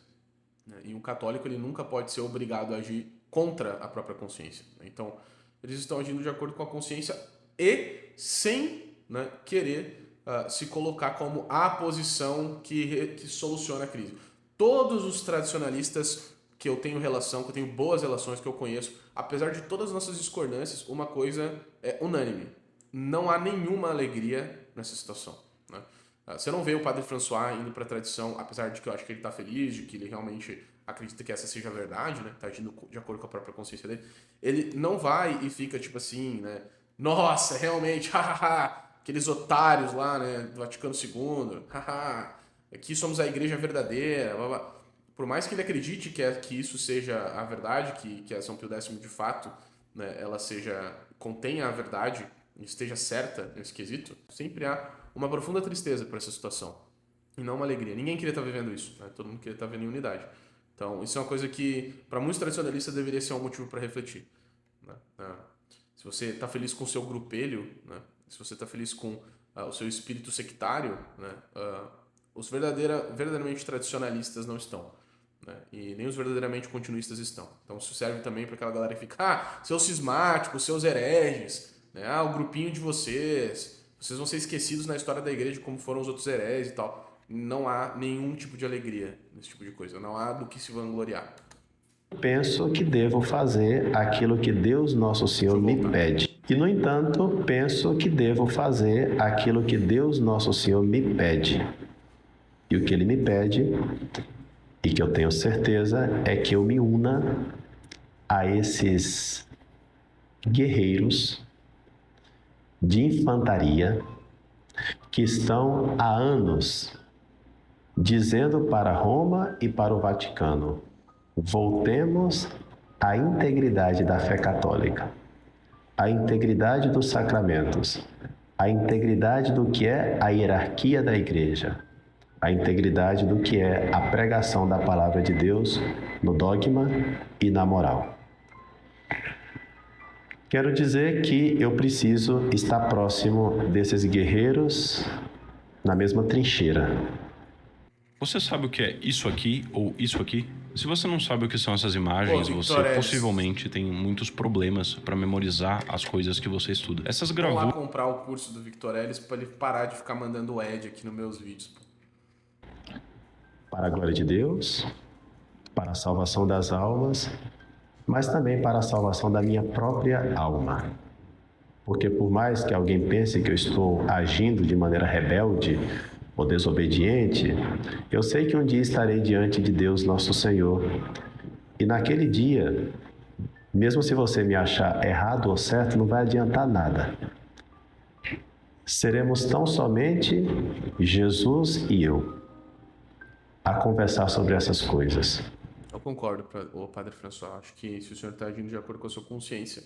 Speaker 1: né? E um católico ele nunca pode ser obrigado a agir contra a própria consciência, né? Então eles estão agindo de acordo com a consciência e sem, né, querer se colocar como a posição que soluciona a crise. Todos os tradicionalistas que eu tenho relação, que eu tenho boas relações, que eu conheço, apesar de todas as nossas discordâncias, uma coisa é unânime: não há nenhuma alegria nessa situação, né? Você não vê o Padre François indo para a tradição, apesar de que eu acho que ele está feliz, de que ele realmente acredita que essa seja a verdade, né? Tá agindo de acordo com a própria consciência dele. Ele não vai e fica tipo assim, né? Nossa, realmente, hahaha, aqueles otários lá, né? Do Vaticano II, haha, aqui somos a igreja verdadeira, blá, blá. Por mais que ele acredite que isso seja a verdade, que a São Pio X de fato, né, ela contenha a verdade, esteja certa nesse quesito, sempre há uma profunda tristeza por essa situação e não uma alegria. Ninguém queria estar vivendo isso, né? Todo mundo queria estar vivendo em unidade. Então, isso é uma coisa que, para muitos tradicionalistas, deveria ser um motivo para refletir, né? Se você está feliz com o seu grupelho, né? Se você está feliz com o seu espírito sectário, né? Os verdadeiramente tradicionalistas não estão, né? E nem os verdadeiramente continuistas estão. Então isso serve também para aquela galera que fica, seus cismáticos, seus hereges, né? O grupinho de vocês vão ser esquecidos na história da igreja como foram os outros hereges e tal. Não há nenhum tipo de alegria nesse tipo de coisa, não há do que se vangloriar.
Speaker 2: Penso que devo fazer aquilo que Deus Nosso Senhor me pede. E, no entanto, penso que devo fazer aquilo que Deus Nosso Senhor me pede. E o que Ele me pede, e que eu tenho certeza, é que eu me una a esses guerreiros de infantaria que estão há anos dizendo para Roma e para o Vaticano: voltemos à integridade da fé católica, à integridade dos sacramentos, à integridade do que é a hierarquia da igreja, a integridade do que é a pregação da palavra de Deus no dogma e na moral. Quero dizer que eu preciso estar próximo desses guerreiros na mesma trincheira.
Speaker 3: Você sabe o que é isso aqui ou isso aqui? Se você não sabe o que são essas imagens, você possivelmente tem muitos problemas para memorizar as coisas que você estuda. Essas gravuras...
Speaker 1: Vou lá comprar o curso do Victor Ellis para ele parar de ficar mandando ad aqui nos meus vídeos.
Speaker 2: Para a glória de Deus, para a salvação das almas, mas também para a salvação da minha própria alma. Porque por mais que alguém pense que eu estou agindo de maneira rebelde ou desobediente, eu sei que um dia estarei diante de Deus Nosso Senhor. E naquele dia, mesmo se você me achar errado ou certo, não vai adiantar nada. Seremos tão somente Jesus e eu a conversar sobre essas coisas.
Speaker 1: Eu concordo, Padre François. Acho que se o senhor está agindo de acordo com a sua consciência,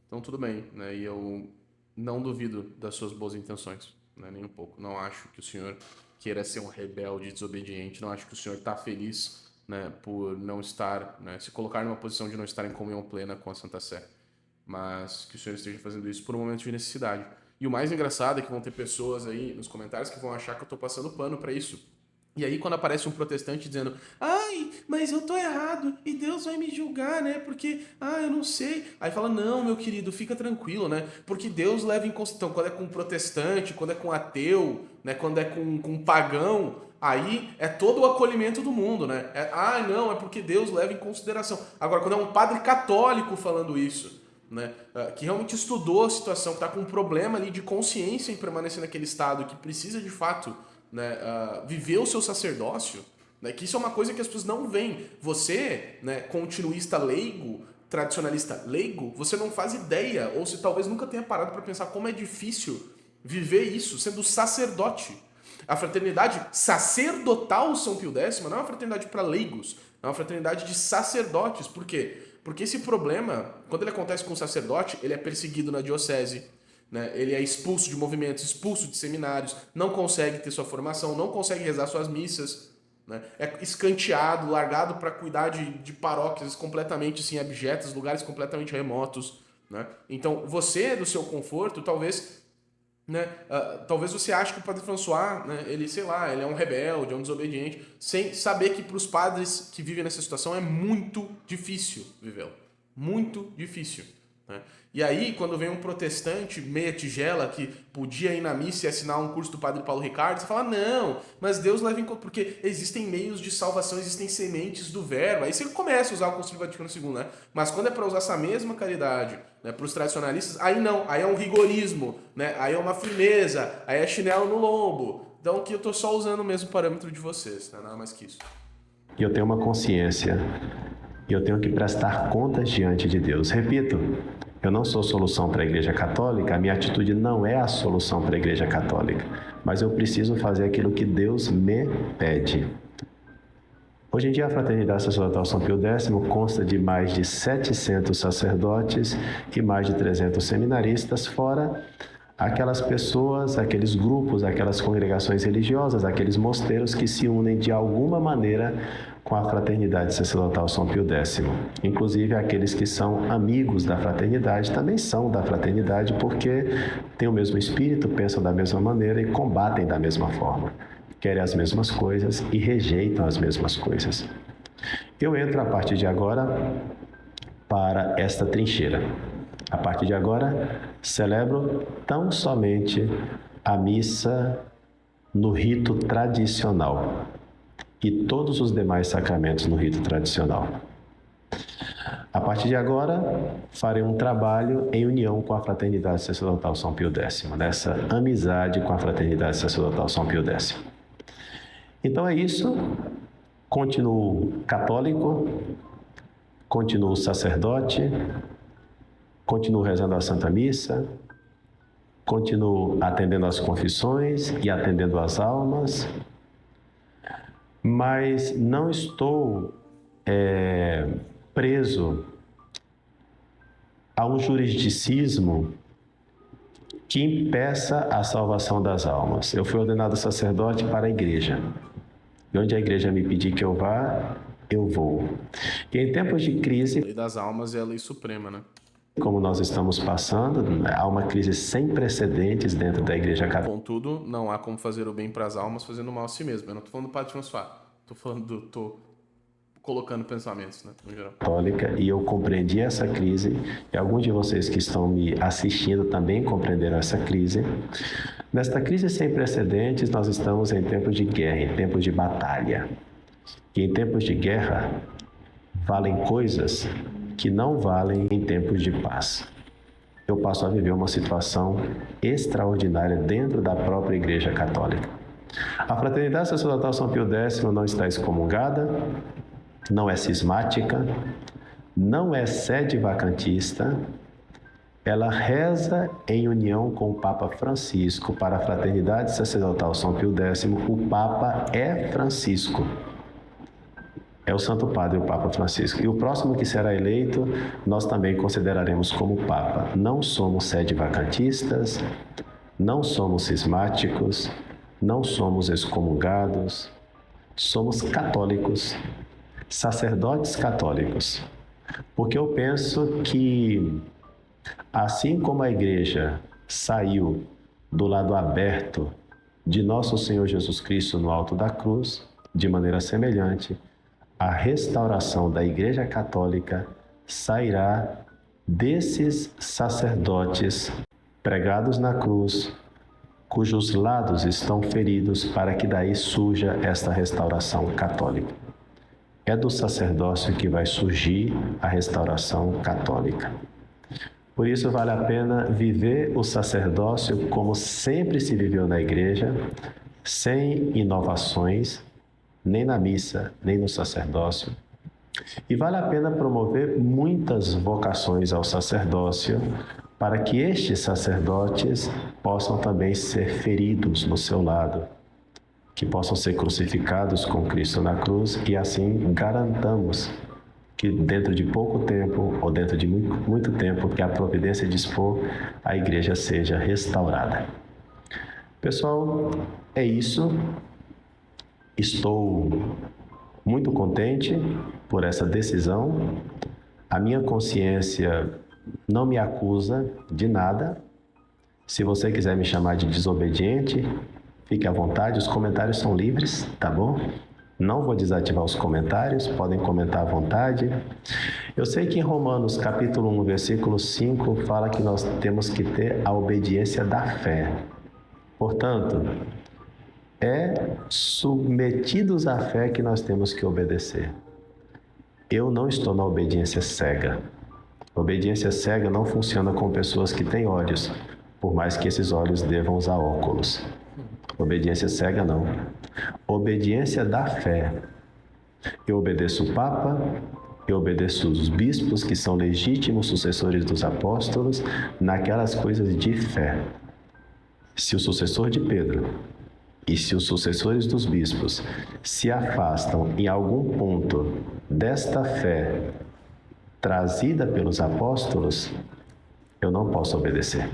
Speaker 1: então tudo bem, né? E eu não duvido das suas boas intenções, né? Nem um pouco. Não acho que o senhor queira ser um rebelde, desobediente. Não acho que o senhor está feliz, né, por não estar, né, se colocar numa posição de não estar em comunhão plena com a Santa Sé. Mas que o senhor esteja fazendo isso por um momento de necessidade. E o mais engraçado é que vão ter pessoas aí nos comentários que vão achar que eu estou passando pano para isso. E aí quando aparece um protestante dizendo: ai, mas eu tô errado e Deus vai me julgar, né? Porque, eu não sei. Aí fala: não, meu querido, fica tranquilo, né? Porque Deus leva em consideração, quando é com protestante, quando é com ateu, né? Quando é com pagão, aí é todo o acolhimento do mundo, né? Não, é porque Deus leva em consideração. Agora, quando é um padre católico falando isso, né, que realmente estudou a situação, que está com um problema ali de consciência em permanecer naquele estado, que precisa de fato, né, viver o seu sacerdócio, né, que isso é uma coisa que as pessoas não veem. Você, né, continuista leigo, tradicionalista leigo, você não faz ideia, ou se talvez nunca tenha parado para pensar como é difícil viver isso sendo sacerdote. A fraternidade sacerdotal São Pio X não é uma fraternidade para leigos, é uma fraternidade de sacerdotes. Por quê? Porque esse problema, quando ele acontece com o sacerdote, ele é perseguido na diocese, né? Ele é expulso de movimentos, expulso de seminários, não consegue ter sua formação, não consegue rezar suas missas, né? É escanteado, largado para cuidar de paróquias completamente assim, abjetas, lugares completamente remotos, né? Então, você, do seu conforto, talvez... Né? Talvez você ache que o Padre François, né, ele, sei lá, ele é um rebelde, é um desobediente, sem saber que para os padres que vivem nessa situação é muito difícil vivê-lo. Muito difícil. Né? E aí, quando vem um protestante meia tigela que podia ir na missa e assinar um curso do Padre Paulo Ricardo, você fala, não, mas Deus leva em conta, porque existem meios de salvação, existem sementes do verbo. Aí você começa a usar o Concílio Vaticano II, né? Mas quando é para usar essa mesma caridade, né, para os tradicionalistas, aí não, aí é um rigorismo, né? Aí é uma firmeza, aí é chinelo no lombo. Então aqui eu tô só usando o mesmo parâmetro de vocês, né? Nada mais que isso.
Speaker 2: E eu tenho uma consciência, e eu tenho que prestar contas diante de Deus. Repito, eu não sou solução para a Igreja Católica, a minha atitude não é a solução para a Igreja Católica, mas eu preciso fazer aquilo que Deus me pede. Hoje em dia, a Fraternidade Sacerdotal São Pio X consta de mais de 700 sacerdotes e mais de 300 seminaristas, fora aquelas pessoas, aqueles grupos, aquelas congregações religiosas, aqueles mosteiros que se unem de alguma maneira com a Fraternidade Sacerdotal São Pio X. Inclusive, aqueles que são amigos da Fraternidade também são da Fraternidade porque têm o mesmo espírito, pensam da mesma maneira e combatem da mesma forma. Querem as mesmas coisas e rejeitam as mesmas coisas. Eu entro a partir de agora para esta trincheira. A partir de agora, celebro tão somente a missa no rito tradicional e todos os demais sacramentos no rito tradicional. A partir de agora, farei um trabalho em união com a Fraternidade Sacerdotal São Pio X, nessa amizade com a Fraternidade Sacerdotal São Pio X. Então é isso, continuo católico, continuo sacerdote, continuo rezando a Santa Missa, continuo atendendo às confissões e atendendo às almas, mas não estou preso a um juridicismo que impeça a salvação das almas. Eu fui ordenado sacerdote para a igreja. E onde a igreja me pedir que eu vá, eu vou. E em tempos de crise...
Speaker 1: A lei das almas é a lei suprema, né?
Speaker 2: Como nós estamos passando, há uma crise sem precedentes dentro da Igreja Católica.
Speaker 1: Contudo, não há como fazer o bem para as almas fazendo mal a si mesmo. Eu não estou falando do Padre François. Estou colocando pensamentos, né, no geral.
Speaker 2: Católica, e eu compreendi essa crise, e alguns de vocês que estão me assistindo também compreenderam essa crise. Nesta crise sem precedentes, nós estamos em tempos de guerra, em tempos de batalha. E em tempos de guerra, valem coisas que não valem em tempos de paz. Eu passo a viver uma situação extraordinária dentro da própria Igreja Católica. A Fraternidade Sacerdotal São Pio X não está excomungada, não é cismática, não é sede vacantista. Ela reza em união com o Papa Francisco para a Fraternidade Sacerdotal São Pio X. O Papa é Francisco. É o Santo Padre, o Papa Francisco. E o próximo que será eleito, nós também consideraremos como Papa. Não somos sede vacantistas, não somos cismáticos, não somos excomungados, somos católicos, sacerdotes católicos. Porque eu penso que, assim como a Igreja saiu do lado aberto de Nosso Senhor Jesus Cristo no alto da cruz, de maneira semelhante, a restauração da Igreja Católica sairá desses sacerdotes pregados na cruz, cujos lados estão feridos, para que daí surja esta restauração católica. É do sacerdócio que vai surgir a restauração católica. Por isso vale a pena viver o sacerdócio como sempre se viveu na Igreja, sem inovações, nem na missa, nem no sacerdócio, E vale a pena promover muitas vocações ao sacerdócio, para que estes sacerdotes possam também ser feridos no seu lado, que possam ser crucificados com Cristo na cruz e assim garantamos que dentro de pouco tempo ou dentro de muito tempo que a providência dispor, a igreja seja restaurada. Pessoal, é isso. Estou muito contente por essa decisão. A minha consciência não me acusa de nada. Se você quiser me chamar de desobediente, fique à vontade, os comentários são livres, tá bom? Não vou desativar os comentários, podem comentar à vontade. Eu sei que em Romanos capítulo 1, versículo 5, fala que nós temos que ter a obediência da fé. Portanto, é submetidos à fé que nós temos que obedecer. Eu não estou na obediência cega. Obediência cega não funciona com pessoas que têm olhos, por mais que esses olhos devam usar óculos. Obediência cega não. Obediência da fé. Eu obedeço o Papa, eu obedeço os bispos, que são legítimos sucessores dos apóstolos, naquelas coisas de fé. Se o sucessor de Pedro e se os sucessores dos bispos se afastam em algum ponto desta fé trazida pelos apóstolos, eu não posso obedecer.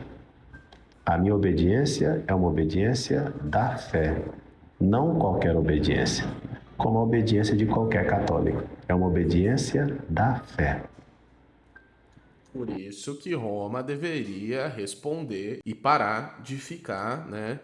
Speaker 2: A minha obediência é uma obediência da fé, não qualquer obediência, como a obediência de qualquer católico. É uma obediência da fé.
Speaker 1: Por isso que Roma deveria responder e parar de ficar, né,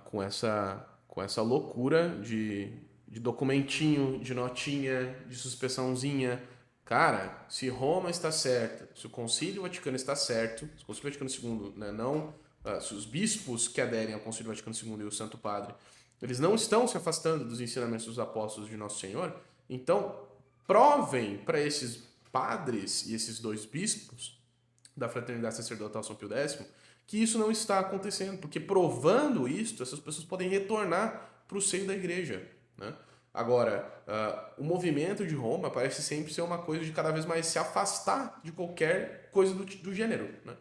Speaker 1: com essa loucura de documentinho, de notinha, de suspensãozinha. Cara, se Roma está certa, se o Concílio Vaticano está certo, se o Concílio Vaticano II, né, se os bispos que aderem ao Concílio Vaticano II e o Santo Padre, eles não estão se afastando dos ensinamentos dos apóstolos de Nosso Senhor, então provem para esses padres e esses dois bispos da Fraternidade Sacerdotal São Pio X que isso não está acontecendo, porque provando isto, essas pessoas podem retornar para o seio da igreja, né? Agora, o movimento de Roma parece sempre ser uma coisa de cada vez mais se afastar de qualquer coisa do gênero, né?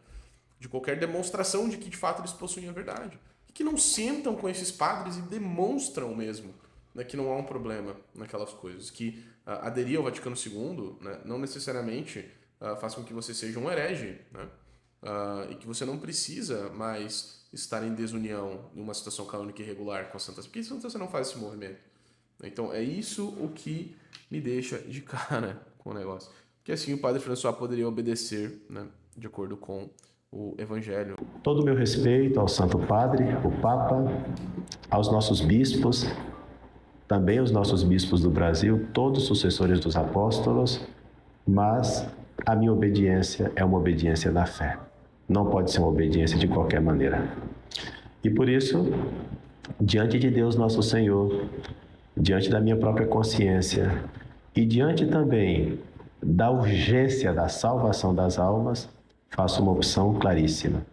Speaker 1: De qualquer demonstração de que de fato eles possuem a verdade. E que não sentam com esses padres e demonstram mesmo, né, que não há um problema naquelas coisas. Que aderir ao Vaticano II, né, não necessariamente faz com que você seja um herege, né? E que você não precisa mais estar em desunião em uma situação canônica irregular com a Santa Sé. Porque senão você não faz esse movimento. Então é isso o que me deixa de cara com o negócio. Que assim o Padre François poderia obedecer, né, de acordo com o Evangelho.
Speaker 2: Todo o meu respeito ao Santo Padre, o Papa, aos nossos bispos, também os nossos bispos do Brasil, todos sucessores dos apóstolos, mas a minha obediência é uma obediência da fé. Não pode ser uma obediência de qualquer maneira. E por isso, diante de Deus nosso Senhor, diante da minha própria consciência e diante também da urgência da salvação das almas, faço uma opção claríssima.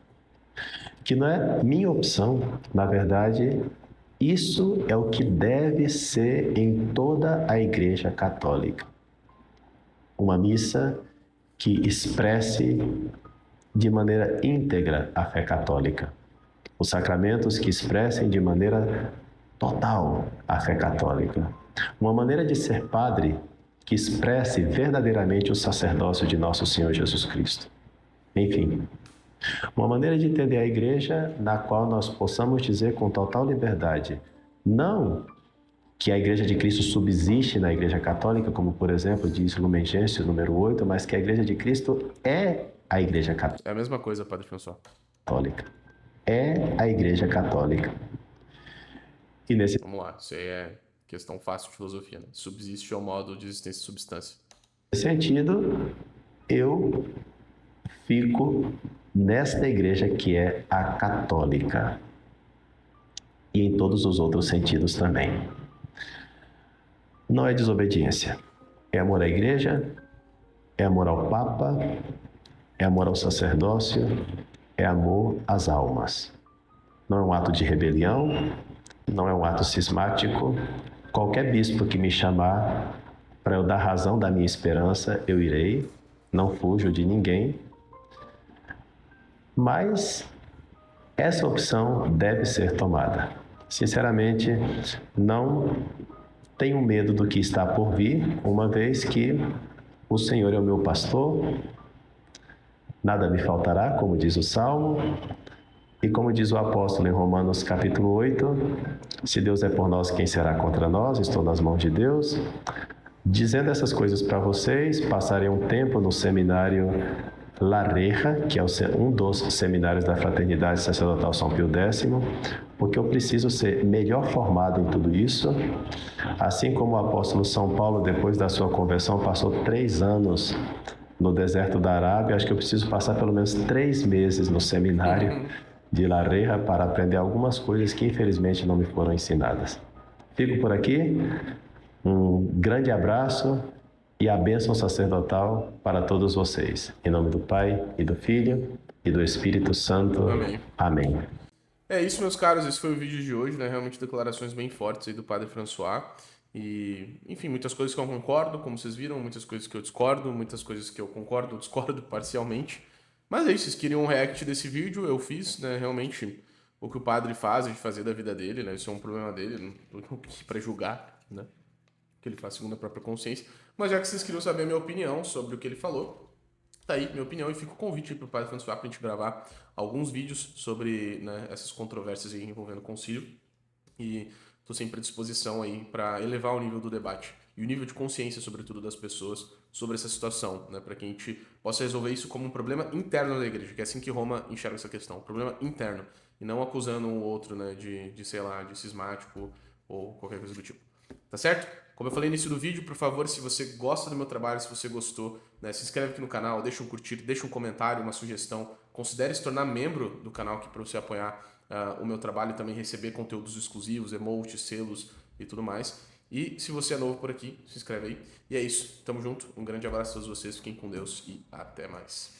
Speaker 2: Que não é minha opção, na verdade, isso é o que deve ser em toda a Igreja Católica. Uma missa que expresse de maneira íntegra a fé católica. Os sacramentos que expressem de maneira total a fé católica. Uma maneira de ser padre que expresse verdadeiramente o sacerdócio de nosso Senhor Jesus Cristo. Enfim, uma maneira de entender a igreja na qual nós possamos dizer com total liberdade, não que a igreja de Cristo subsiste na igreja católica, como por exemplo diz Lumen Gentium número 8, mas que a igreja de Cristo é a igreja católica.
Speaker 1: É a mesma coisa, Padre François.
Speaker 2: É a igreja católica. E nesse...
Speaker 1: Vamos lá, isso aí é questão fácil de filosofia, né? Subsiste ao modo de existência de substância.
Speaker 2: Nesse sentido, eu fico nesta igreja que é a católica. E em todos os outros sentidos também. Não é desobediência. É amor à igreja, é amor ao Papa, é amor ao sacerdócio, é amor às almas. Não é um ato de rebelião, não é um ato cismático. Qualquer bispo que me chamar para eu dar razão da minha esperança, eu irei, não fujo de ninguém, mas essa opção deve ser tomada. Sinceramente, não tenho medo do que está por vir, uma vez que o Senhor é o meu pastor, nada me faltará, como diz o Salmo, e como diz o apóstolo em Romanos capítulo 8, se Deus é por nós, quem será contra nós? Estou nas mãos de Deus. Dizendo essas coisas para vocês, passarei um tempo no seminário La Reja, que é um dos seminários da Fraternidade Sacerdotal São Pio X, porque eu preciso ser melhor formado em tudo isso. Assim como o apóstolo São Paulo, depois da sua conversão, passou 3 anos no deserto da Arábia, acho que eu preciso passar pelo menos 3 meses no seminário de La Reja para aprender algumas coisas que infelizmente não me foram ensinadas. Fico por aqui, um grande abraço e a bênção sacerdotal para todos vocês. Em nome do Pai, e do Filho, e do Espírito Santo.
Speaker 1: Amém.
Speaker 2: Amém.
Speaker 1: É isso, meus caros. Esse foi o vídeo de hoje, né? Realmente declarações bem fortes aí do Padre François. E, enfim, muitas coisas que eu concordo, como vocês viram, muitas coisas que eu discordo, muitas coisas que eu concordo ou discordo parcialmente. Mas é isso, vocês queriam um react desse vídeo, eu fiz, né? Realmente, o que o padre faz, de fazer da vida dele, né? Isso é um problema dele, não tô aqui pra julgar, né? Que ele faz segundo a própria consciência. Mas já que vocês queriam saber a minha opinião sobre o que ele falou, tá aí minha opinião, e fica o convite aí pro Padre François pra gente gravar alguns vídeos sobre, né, essas controvérsias aí envolvendo o concílio. E tô sempre à disposição aí para elevar o nível do debate e o nível de consciência, sobretudo, das pessoas sobre essa situação, né, para que a gente possa resolver isso como um problema interno da igreja, que é assim que Roma enxerga essa questão, um problema interno, e não acusando um outro, né, de sei lá, de cismático ou qualquer coisa do tipo. Tá certo? Como eu falei no início do vídeo, por favor, se você gosta do meu trabalho, se você gostou, né, se inscreve aqui no canal, deixa um curtir, deixa um comentário, uma sugestão. Considere se tornar membro do canal aqui para você apoiar o meu trabalho e também receber conteúdos exclusivos, emotes, selos e tudo mais. E se você é novo por aqui, se inscreve aí. E é isso. Tamo junto. Um grande abraço a todos vocês. Fiquem com Deus e até mais.